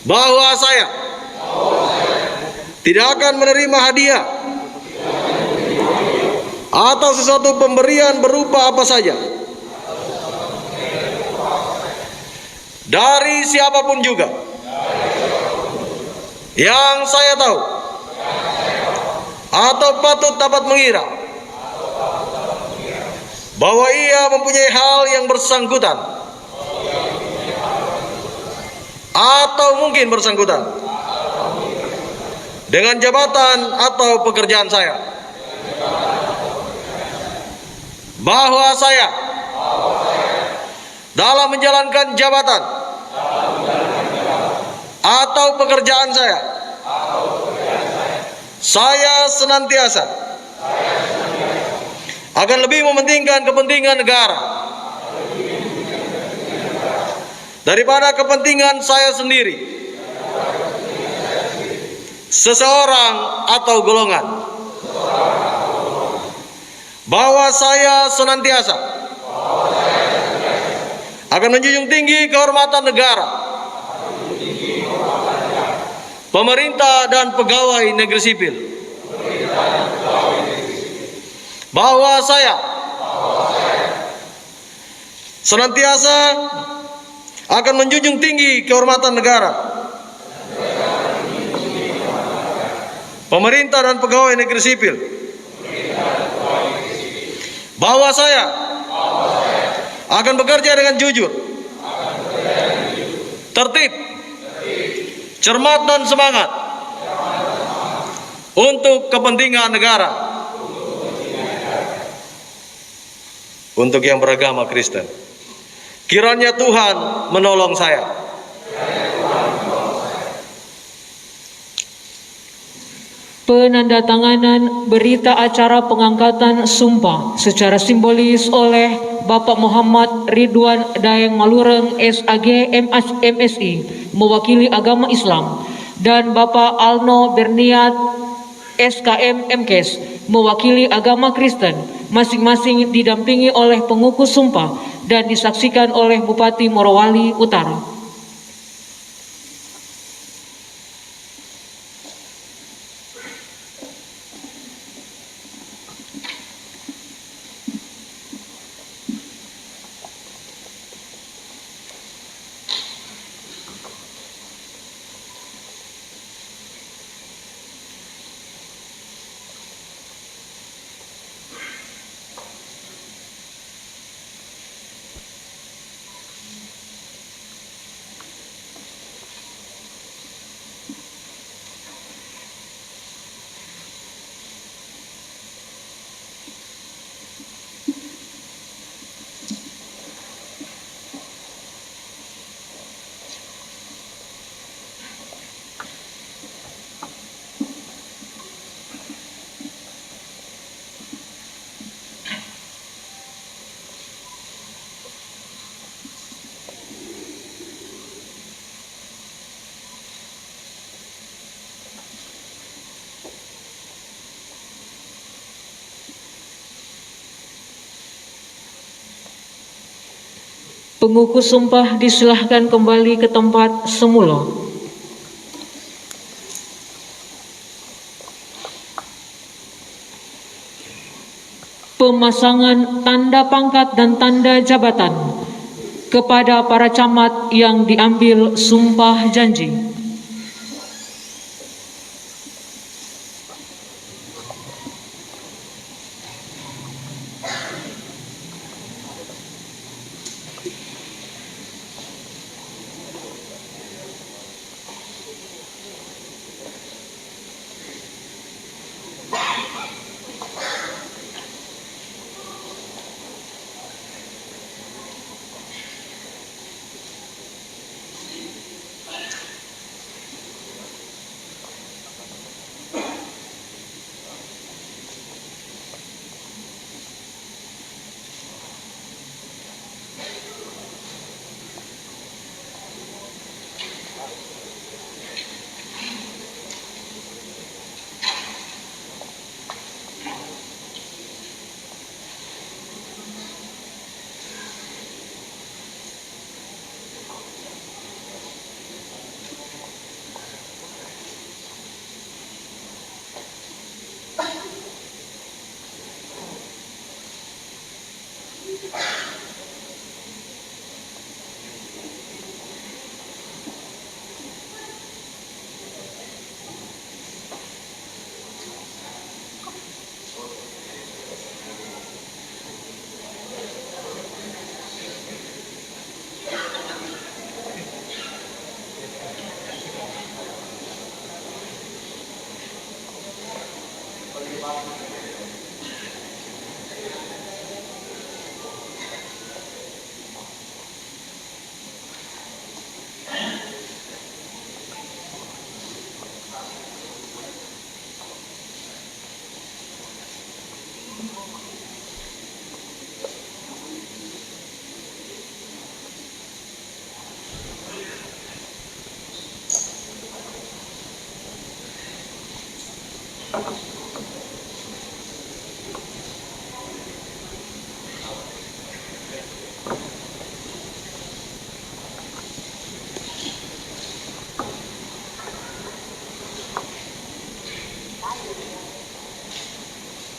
bahwa saya tidak akan menerima hadiah atau sesuatu pemberian berupa apa saja dari siapapun juga yang saya tahu atau patut dapat mengira bahwa ia mempunyai hal yang bersangkutan atau mungkin bersangkutan dengan jabatan atau pekerjaan saya, bahwa saya dalam menjalankan jabatan atau pekerjaan saya senantiasa akan lebih mementingkan kepentingan negara daripada kepentingan saya sendiri, seseorang atau golongan, bahwa saya senantiasa akan menjunjung tinggi kehormatan negara, pemerintah dan pegawai negeri sipil, bahwa saya senantiasa akan menjunjung tinggi kehormatan negara, pemerintah dan pegawai negeri sipil, bahwa saya akan bekerja dengan jujur tertib, cermat dan semangat untuk kepentingan negara, untuk yang beragama Kristen. Kiranya Tuhan menolong saya. Penandatanganan berita acara pengangkatan sumpah secara simbolis oleh Bapak Muhammad Ridwan Daeng Malureng SAG MSI mewakili agama Islam dan Bapak Alno Berniat SKM MKes mewakili agama Kristen, masing-masing didampingi oleh pengukus sumpah dan disaksikan oleh Bupati Morowali Utara. Pengukus sumpah disilahkan kembali ke tempat semula. Pemasangan tanda pangkat dan tanda jabatan kepada para camat yang diambil sumpah janji.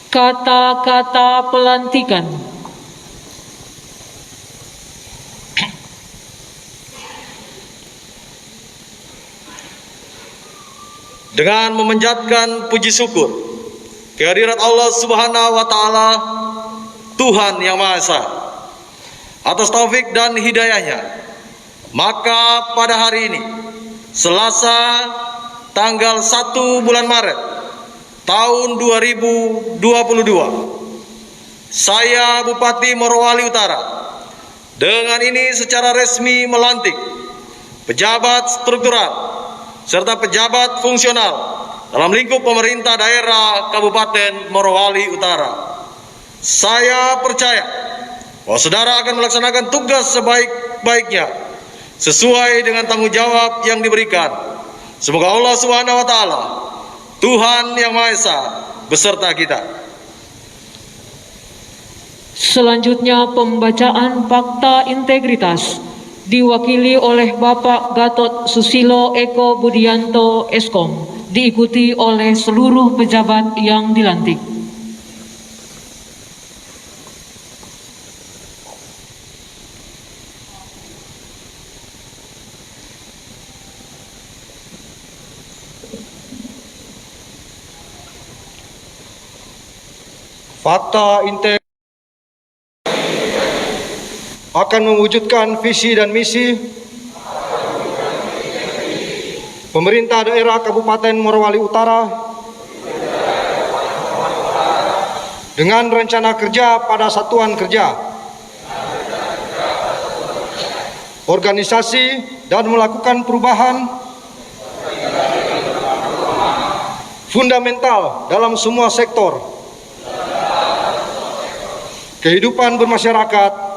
Kata-kata pelantikan. Dengan memanjatkan puji syukur kehadirat Allah Subhanahu wa taala, Tuhan yang Maha Esa, atas taufik dan hidayahnya, Maka pada hari ini, Selasa tanggal 1 bulan Maret tahun 2022, saya Bupati Morowali Utara dengan ini secara resmi melantik pejabat struktural serta pejabat fungsional dalam lingkup pemerintah daerah Kabupaten Morowali Utara. Saya percaya bahwa saudara akan melaksanakan tugas sebaik-baiknya sesuai dengan tanggung jawab yang diberikan. Semoga Allah Subhanahu wa taala, Tuhan Yang Maha Esa, beserta kita. Selanjutnya pembacaan fakta integritas diwakili oleh Bapak Gatot Susilo Eko Budianto Eskom, diikuti oleh seluruh pejabat yang dilantik. Fakta integritas akan mewujudkan visi dan misi pemerintah daerah Kabupaten Morowali Utara dengan rencana kerja pada satuan kerja, organisasi dan melakukan perubahan fundamental dalam semua sektor kehidupan bermasyarakat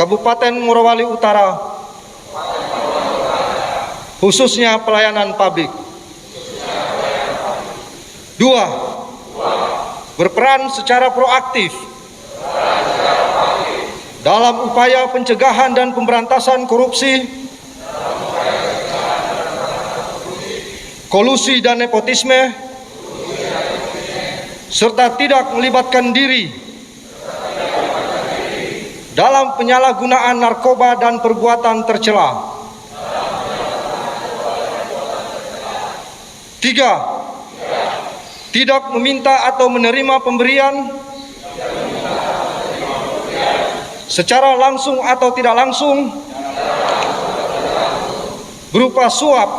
Kabupaten Morowali Utara, khususnya pelayanan publik. 2. Berperan secara proaktif dalam upaya pencegahan dan pemberantasan korupsi, kolusi dan nepotisme, serta tidak melibatkan diri dalam penyalahgunaan narkoba dan perbuatan tercela. 3. Tidak meminta atau menerima pemberian secara langsung atau tidak langsung berupa suap,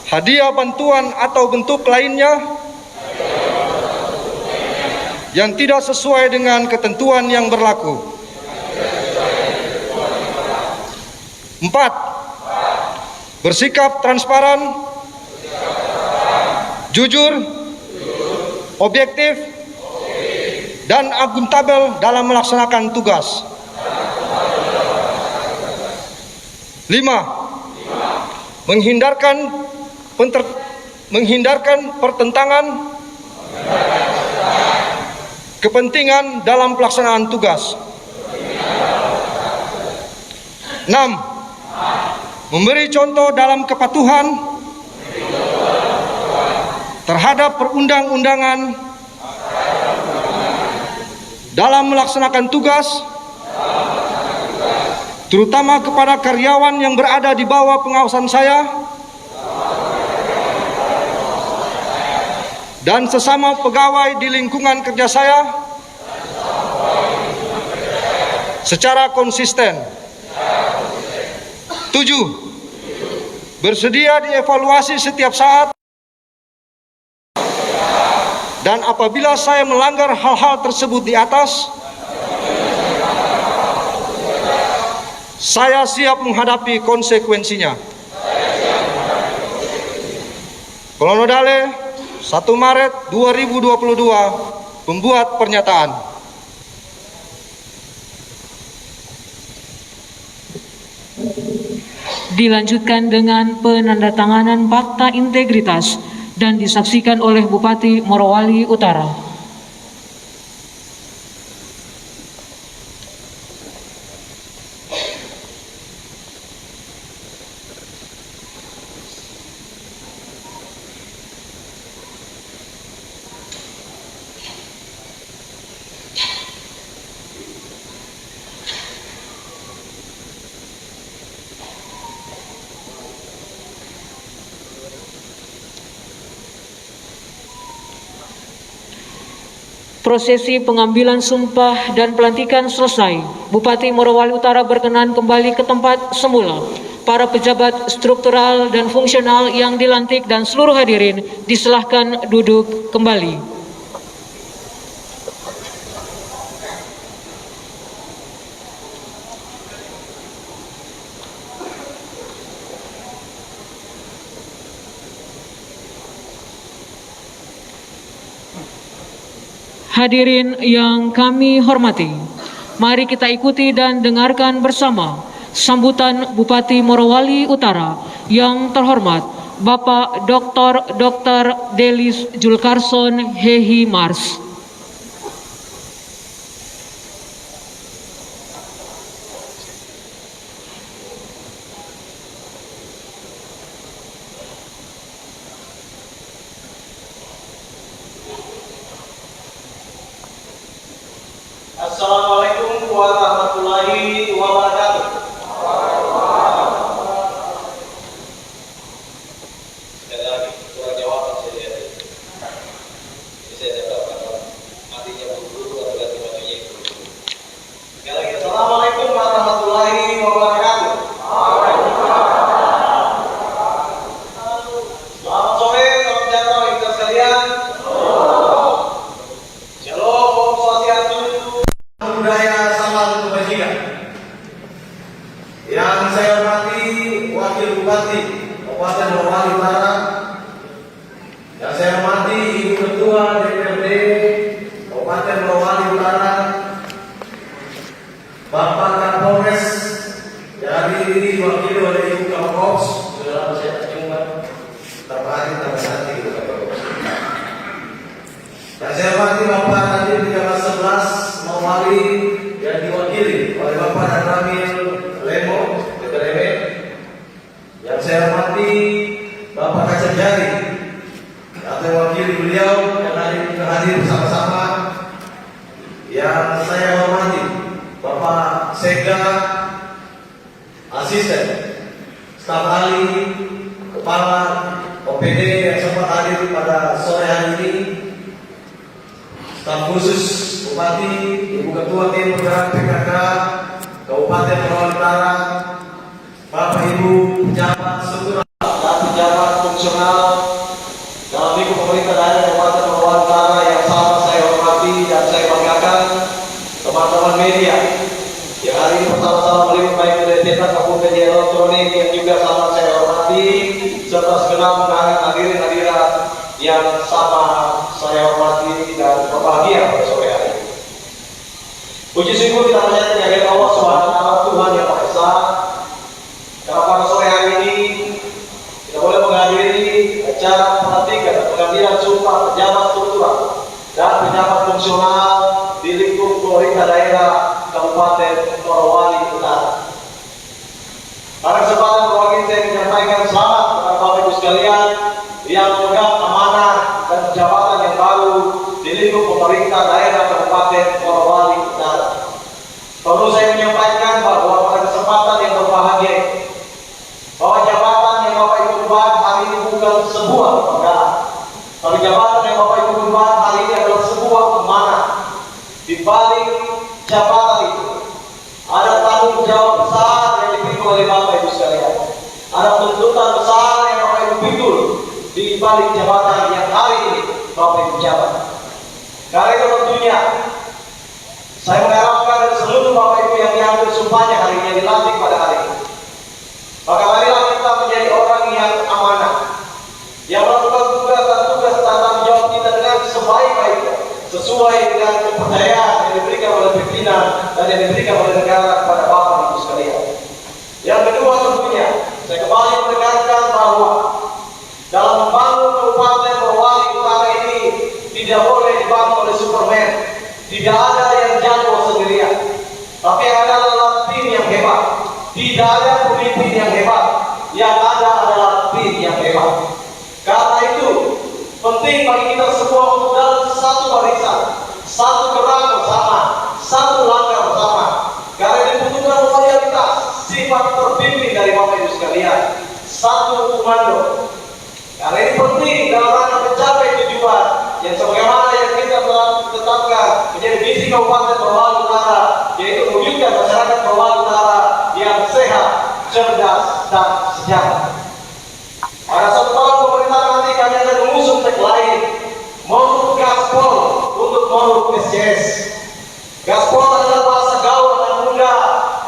hadiah, bantuan atau bentuk lainnya yang tidak sesuai dengan ketentuan yang berlaku. 4. Bersikap transparan, jujur, objektif, dan akuntabel dalam melaksanakan tugas. 5. Menghindarkan pertentangan kepentingan dalam pelaksanaan tugas. 6. Memberi contoh dalam kepatuhan terhadap perundang-undangan dalam melaksanakan tugas, terutama kepada karyawan yang berada di bawah pengawasan saya dan sesama pegawai di lingkungan kerja saya secara konsisten. 7. Bersedia dievaluasi setiap saat dan apabila saya melanggar hal-hal tersebut di atas, saya siap menghadapi konsekuensinya. Kolonodale 1 Maret 2022, pembuat pernyataan. Dilanjutkan dengan penandatanganan fakta integritas dan disaksikan oleh Bupati Morowali Utara. Prosesi pengambilan sumpah dan pelantikan selesai. Bupati Morowali Utara berkenan kembali ke tempat semula. Para pejabat struktural dan fungsional yang dilantik dan seluruh hadirin disilahkan duduk kembali. Hadirin yang kami hormati, mari kita ikuti dan dengarkan bersama sambutan Bupati Morowali Utara yang terhormat Bapak Dr. Delis Julkarson Hehi Mars. Assalamualaikum warahmatullahi wabarakatuh. Sekali lagi, kurang jawaban saya lihat. Ini saya jawab karena matinya buru-buru atau ganti bajunya buru-buru. Sekali lagi, Assalamualaikum warahmatullahi wabarakatuh. Selamat sore, salam sejahtera bagi kita sekalian. Shalom, Om Swastiastu. Budaya salam kebajikan. Yang saya hormati Wakil Bupati Kabupaten Morowali Utara, yang saya hormati Ibu Ketua DPRD Kabupaten Morowali Utara, Bapak Kapolres dari diwakili oleh Ibu Kapolres, saudara saya terjemah terpahami terhati Ibu Kapolres. Yang saya hormati Bapak Hadir 1311 Morowali yang diwakili oleh Bapak Ramil Lemo, DPRD. Yang saya hormati Bapak Kacang Jari atau wakili beliau yang hadir bersama-sama. Yang saya hormati Bapak Sekda, Asisten, Staf Ahli, Kepala OPD yang sempat hadir pada sore hari ini, Staf khusus Bupati, Ibu Ketua Tim Penggerak PKK Kabupaten Morowali Utara, Bapak Ibu pejabat struktural dan pejabat fungsional dalam lingkup pemerintah daerah Kabupaten Morowali Utara yang sama saya hormati dan saya banggakan, teman-teman media yang hari ini bersama-sama meliput baik dari cetak maupun media elektronik yang juga sama saya hormati, serta segenap undangan hadirin hadirat yang sama saya hormati dan berbahagia pada sore hari ini. Puji syukur kita panjatkan kehadirat Allah SWT, Tuhan yang Maha Esa. Karena pada sore hari ini kita boleh menghadiri acara pelantikan dan pengambilan sumpah pejabat struktural dan pejabat fungsional di lingkup pemerintah daerah Kabupaten Morowali Utara. Pada kesempatan berbahagia saya menyampaikan selamat kepada Bapak Ibu sekalian yang memegang amanah dan jabatan yang baru di lingkup pemerintah daerah Kabupaten Morowali Utara. Perlu saya menyampaikan bahwa pada kesempatan yang berbahagia bahwa jabatan yang Bapak Ibu emban hari ini bukan sebuah kebanggaan, tapi jabatan yang Bapak Ibu emban hari ini adalah sebuah amanah. Di balik jabatan itu ada tanggung jawab besar yang dipikul oleh Bapak Ibu sekalian. Ada tuntutan besar yang Bapak Ibu pikul di balik jabatan yang hari ini Bapak Ibu jabat. Karena itu tentunya saya mengharapkan dari seluruh Bapak Ibu yang diambil sumpahnya hari ini, yang dilantik pada hari ini, maka marilah kita menjadi orang yang amanah, yang melakukan tugas dan tanggung jawab kita dengan sebaik-baiknya, sesuai dengan kepercayaan yang diberikan oleh pimpinan dan yang diberikan oleh negara kepada Bapak Ibu sekalian. Yang kedua tentunya saya kembali menekankan bahwa dalam membangun Kabupaten Morowali Utara ini tidak boleh dibangun oleh Superman. Tidak ada yang jago sendirian, tapi yang ada adalah tim yang hebat. Tidak ada pemimpin yang hebat, yang ada adalah tim yang hebat. Karena itu penting bagi kita semua untuk dalam satu barisan, satu gerak bersama, satu langkah bersama. Karena dibutuhkan loyalitas, sifat terpimpin dari Bapak Ibu sekalian, satu komando. Karena ini penting dalam rangka mencapai tujuan yang sebagaimana yang kita telah tetapkan Kabupaten Morowali Utara, yaitu mewujudkan masyarakat Morowali Utara yang sehat, cerdas, dan sejahtera. Pada suatu tahun pemerintahan nanti kami akan mengusung tagline Moruk Gaspol untuk Moruk SCS. Gaspol adalah bahasa gaul dan mudah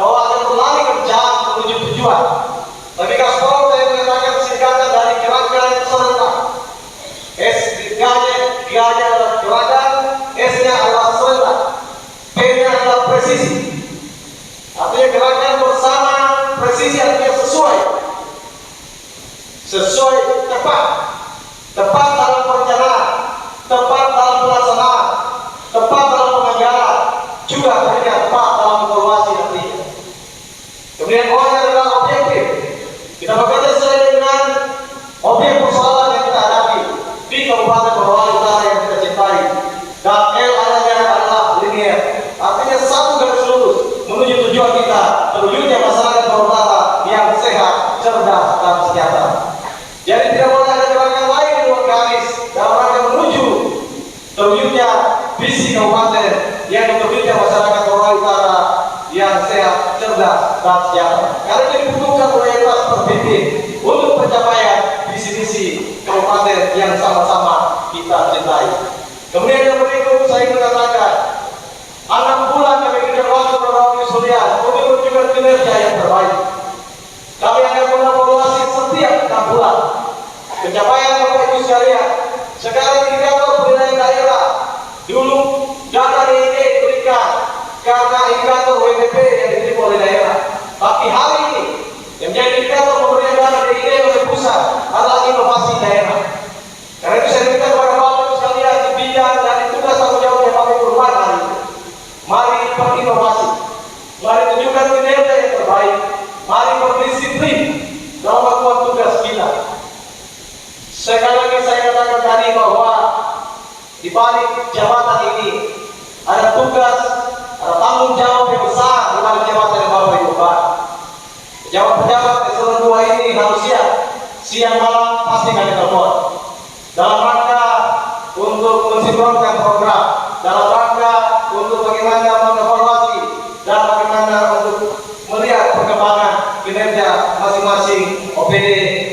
bahwa akan berlari kencang menuju tujuan. Tapi Gaspol saya mengatakan singkatan dari gerakan serentak. S G-nya adalah gerakan, S-nya adalah serentak, P-nya adalah presisi. Artinya gerakan bersama, presisi artinya sesuai, tepat dalam perencanaan, tepat dalam pelaksanaan, tepat dalam penganggaran, juga tentunya tepat dalam evaluasi nantinya. Kemudian O-nya adalah objektif. Kita bekerja sesuai dengan objek persoalan yang kita hadapi di Kabupaten Morowali Utara yang kita cintai. Dan L-nya adalah linear, artinya satu garis lurus menuju tujuan kita, terwujudnya masyarakat Morowali Utara yang sehat, cerdas, dan sejahtera. Jadi tidak boleh ada gerakan lain di luar garis dalam rangka menuju terwujudnya visi kabupaten yang terwujudnya masyarakat Morowali Utara yang sehat, cerdas, dan sejahtera. Karena ini dibutuhkan prioritas terpimpin untuk pencapaian visi-visi kabupaten yang sama-sama kita cintai. Kemudian yang berikut saya ingin katakan, 6 bulan kami berikan waktu beberapa Surya untuk menunjukkan kinerja yang terbaik. Kami akan mengevaluasi setiap 6 bulan pencapaian Bapak Ibu sekalian. Sekarang indikator penilaian daerah, dulu data DIY diberikan karena indikator WTP yang diterima oleh daerah. Tapi hari ini yang menjadi indikator pemberian dana DIY oleh pusat adalah inovasi daerah. Karena itu saya minta kepada Bapak Ibu sekalian di bidang dan tugas tanggung jawab yang Bapak Ibu hari ini. Mari berinovasi, mari tunjukkan kinerja yang terbaik, mari berdisiplin dalam melakukan tugas kita. Sekali lagi saya katakan tadi bahwa di balik jabatan ini ada tugas, ada tanggung jawab yang besar di balik jabatan yang Bapak Ibu Pak. Pejabat-pejabat eselon 2 ini harus siang malam pasti kami telepon dalam rangka untuk mensinkronkan program, dalam rangka untuk bagaimana mengevaluasi dan bagaimana untuk melihat perkembangan kinerja masing-masing OPD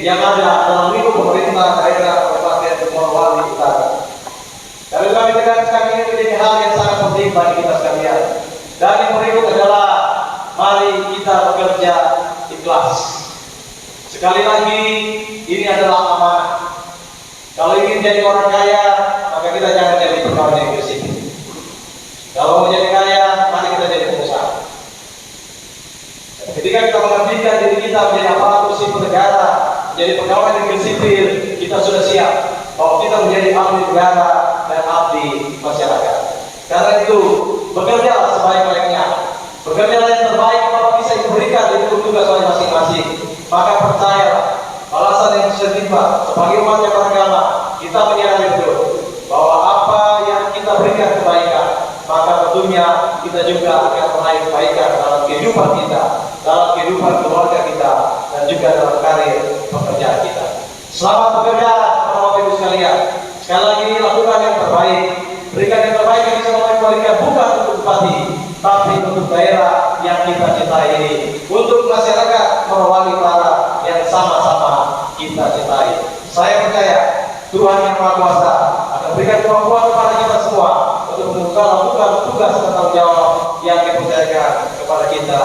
yang ada dalam lingkup pemerintah daerah Kabupaten Morowali Utara. Kami tegaskan ini menjadi hal yang sangat penting bagi kita sekalian. Dan yang berikut adalah mari kita bekerja ikhlas. Sekali lagi, ini adalah amanah. Kalau ingin jadi orang kaya, maka kita jangan jadi pegawai negeri sipil. Kalau mau jadi kaya, mari kita jadi pengusaha. Ketika kita mengabdikan diri kita menjadi aparatur sipil negara, menjadi pegawai negeri sipil, kita sudah siap bahwa kita menjadi abdi negara dan abdi masyarakat. Karena itu, bekerjalah sebaik-baiknya, bekerjalah yang terbaik apa bisa diberikan dari tugas oleh masing-masing. Maka percayalah, balasan yang bisa tiba sebagai umat yang beragama, kita menyadari betul bahwa apa yang kita berikan kebaikan, maka tentunya kita juga akan meraih kebaikan dalam kehidupan kita, dalam kehidupan keluarga kita, dan juga dalam karir pekerjaan kita. Selamat bekerja para Bapak Ibu sekalian. Sekali lagi lakukan yang terbaik, berikan yang terbaik yang bisa Bapak Ibu berikan bukan untuk bupati, tapi untuk daerah yang kita cintai ini, untuk masyarakat Morowali Utara yang sama-sama kita cintai. Saya percaya Tuhan yang Maha Kuasa akan berikan kemampuan kepada kita semua untuk melakukan tugas dan tanggung jawab yang dipercayakan kepada kita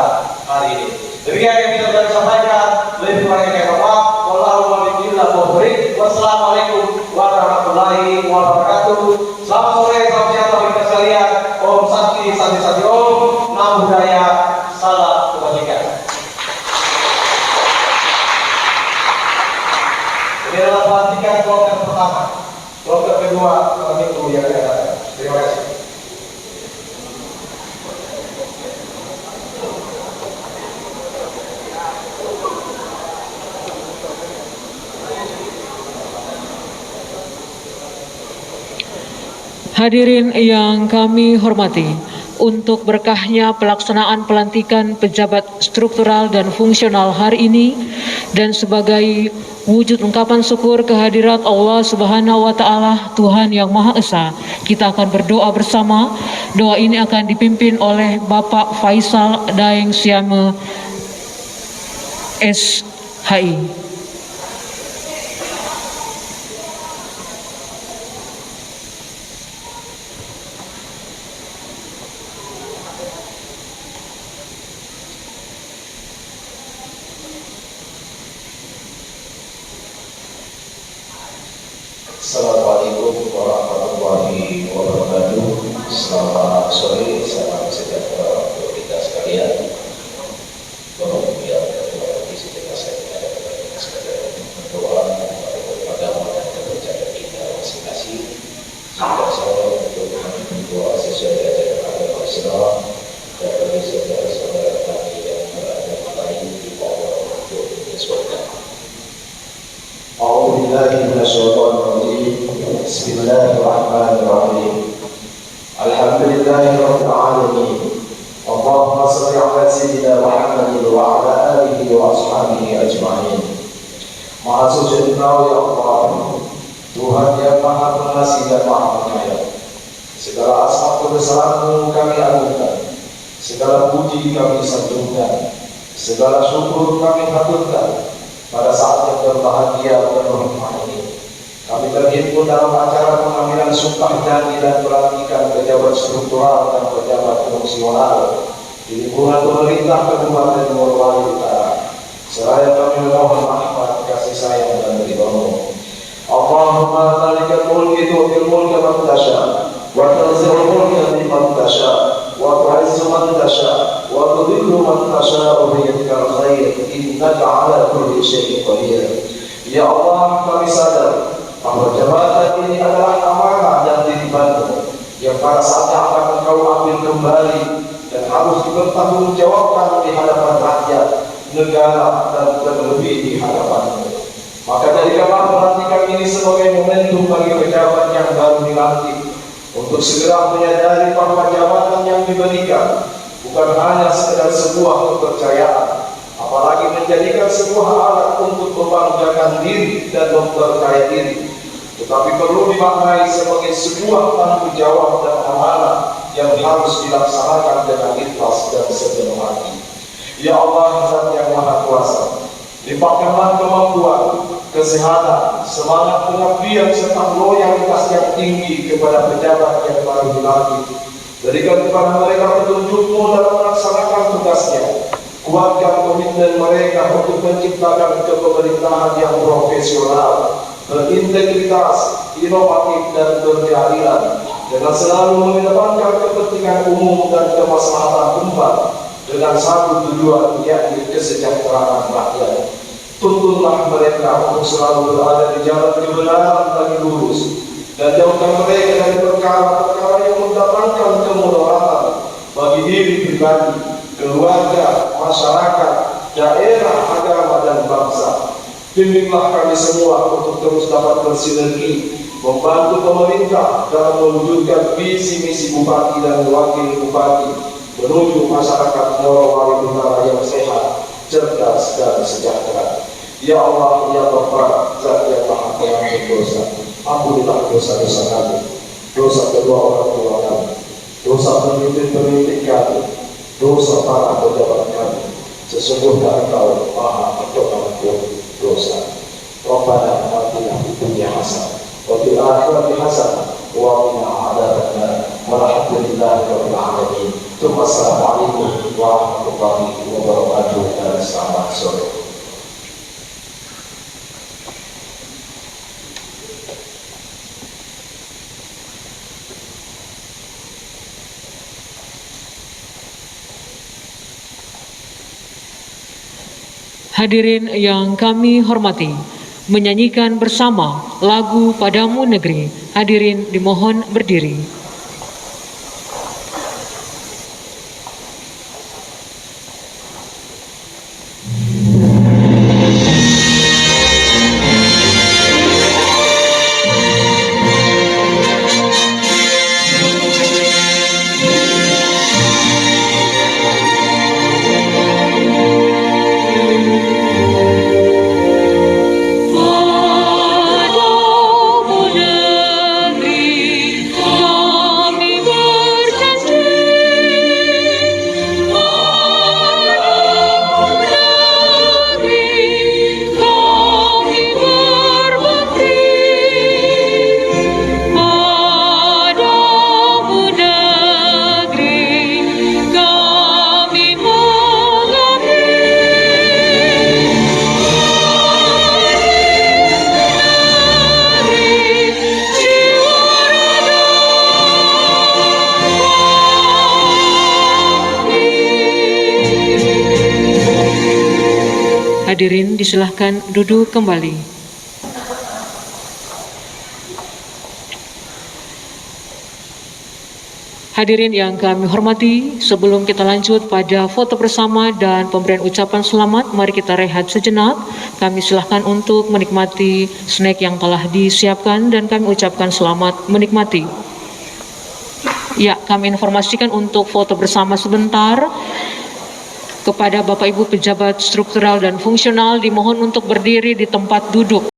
hari ini. Demikian yang bisa saya sampaikan. Lebih kurang yang maaf. Wassalamualaikum warahmatullahi wabarakatuh. Selamat sore, salam sehat bagi kita sekalian. Om Santi, Santi Santi Om. Namo Buddhaya, salam kebajikan. Ini adalah pelantikan kloter pertama. Kloter kedua minggu yang akan datang. Terima kasih. Hadirin yang kami hormati, untuk berkahnya pelaksanaan pelantikan pejabat struktural dan fungsional hari ini, dan sebagai wujud ungkapan syukur kehadirat Allah Subhanahu wa taala, Tuhan yang Maha Esa, kita akan berdoa bersama. Doa ini akan dipimpin oleh Bapak Faisal Daeng Siame SHI. Assalamualaikum warahmatullahi wabarakatuh. Selamat sore, salam sejahtera untuk kita sekalian. Bapak Ibu yang terhormat, izinkan saya mengajak kepada kita sekalian berdoa kepada agama dan kepercayaan kita masing-masing. Sehingga saya untuk berdoa sesuai ajaran agama Islam dan bagi saudara-saudara kami yang beragama lain di bawah untuk menyesuaikan. أعوذ بالله من الشيطان الرجيم بسم الله الرحمن الرحيم الحمد لله رب العالمين اللهم صل على سيدنا محمد وعلى آله وأصحابه أجمعين. Maha suci Engkau ya Allah, Tuhan yang Maha Pengasih dan Maha Penyayang. Segala asma kebesaran-Mu kami agungkan, segala puji kami sanjungkan, segala syukur kami haturkan. Pada saat yang berbahagia dan berhormat ini, kami terhimpun dalam acara pengambilan sumpah janji dan pelantikan pejabat struktural dan pejabat fungsional di lingkungan pemerintah Kabupaten Morowali Utara. Seraya kami memohon rahmat, kasih sayang dan ridho-Mu. Allahumma malikal mulki tu'til mulka man tasha wa tanzi'ul mulka mimman tasha wa tu'izzu man tasha wa tudhillu man tasha bi yadikal khair innaka ala kulli syai'in qadir. Ya Allah, kami sadar bahwa jabatan ini adalah amanah dan titipan-Mu yang pada saatnya akan Engkau ambil kembali dan harus dipertanggungjawabkan di hadapan rakyat, negara, dan terlebih di hadapan-Mu. Maka jadikanlah pelantikan ini sebagai momentum bagi pejabat yang baru dilantik untuk segera menyadari bahwa jabatan yang diberikan bukan hanya sekedar sebuah kepercayaan, apalagi menjadikan sebuah alat untuk membanggakan diri dan memperkaya diri, tetapi perlu dimaknai sebagai sebuah tanggung jawab dan amanah yang harus dilaksanakan dengan ikhlas dan sepenuh hati. Ya Allah, Zat yang Maha Kuasa, limpahkanlah kemampuan, kesehatan, semangat pengabdian serta loyalitas yang tinggi kepada pejabat yang baru dilantik. Berikan kepada mereka petunjuk-Mu dalam melaksanakan tugasnya. Kuatkan komitmen mereka untuk menciptakan kepemerintahan yang profesional, berintegritas, inovatif dan berkeadilan, dengan selalu mengedepankan kepentingan umum dan kemaslahatan umat dengan satu tujuan, yakni kesejahteraan rakyat. Tuntunlah mereka untuk selalu berada di jalan kebenaran bagi lurus, dan jauhkan mereka dari perkara-perkara yang mendatangkan kemudaratan bagi diri pribadi, keluarga, masyarakat, daerah, agama, dan bangsa. Bimbinglah kami semua untuk terus dapat bersinergi, membantu pemerintah dalam mewujudkan visi misi bupati dan wakil bupati menuju masyarakat Morowali Utara yang sehat, cerdas, dan sejahtera. Ya Allah, Ya Ghaffar, Zat yang Maha Pengampun dosa, ampunilah dosa-dosa kami, dosa kedua orang tua kami, dosa pemimpin-pemimpin kami, dosa para pejabat kami. Sesungguhnya Engkau Maha Pengampun dosa. Rabbana atina fid dunya hasanah wa fil akhirati hasanah wa qina adzabannar. Walhamdulillahi rabbil alamin. Assalamualaikum warahmatullahi wabarakatuh dan selamat sore. Hadirin yang kami hormati, menyanyikan bersama lagu Padamu Negeri. Hadirin dimohon berdiri. Hadirin disilahkan duduk kembali. Hadirin yang kami hormati, sebelum kita lanjut pada foto bersama dan pemberian ucapan selamat, mari kita rehat sejenak. Kami silahkan untuk menikmati snack yang telah disiapkan dan kami ucapkan selamat menikmati. Ya, kami informasikan untuk foto bersama sebentar. Kepada Bapak Ibu pejabat struktural dan fungsional dimohon untuk berdiri di tempat duduk.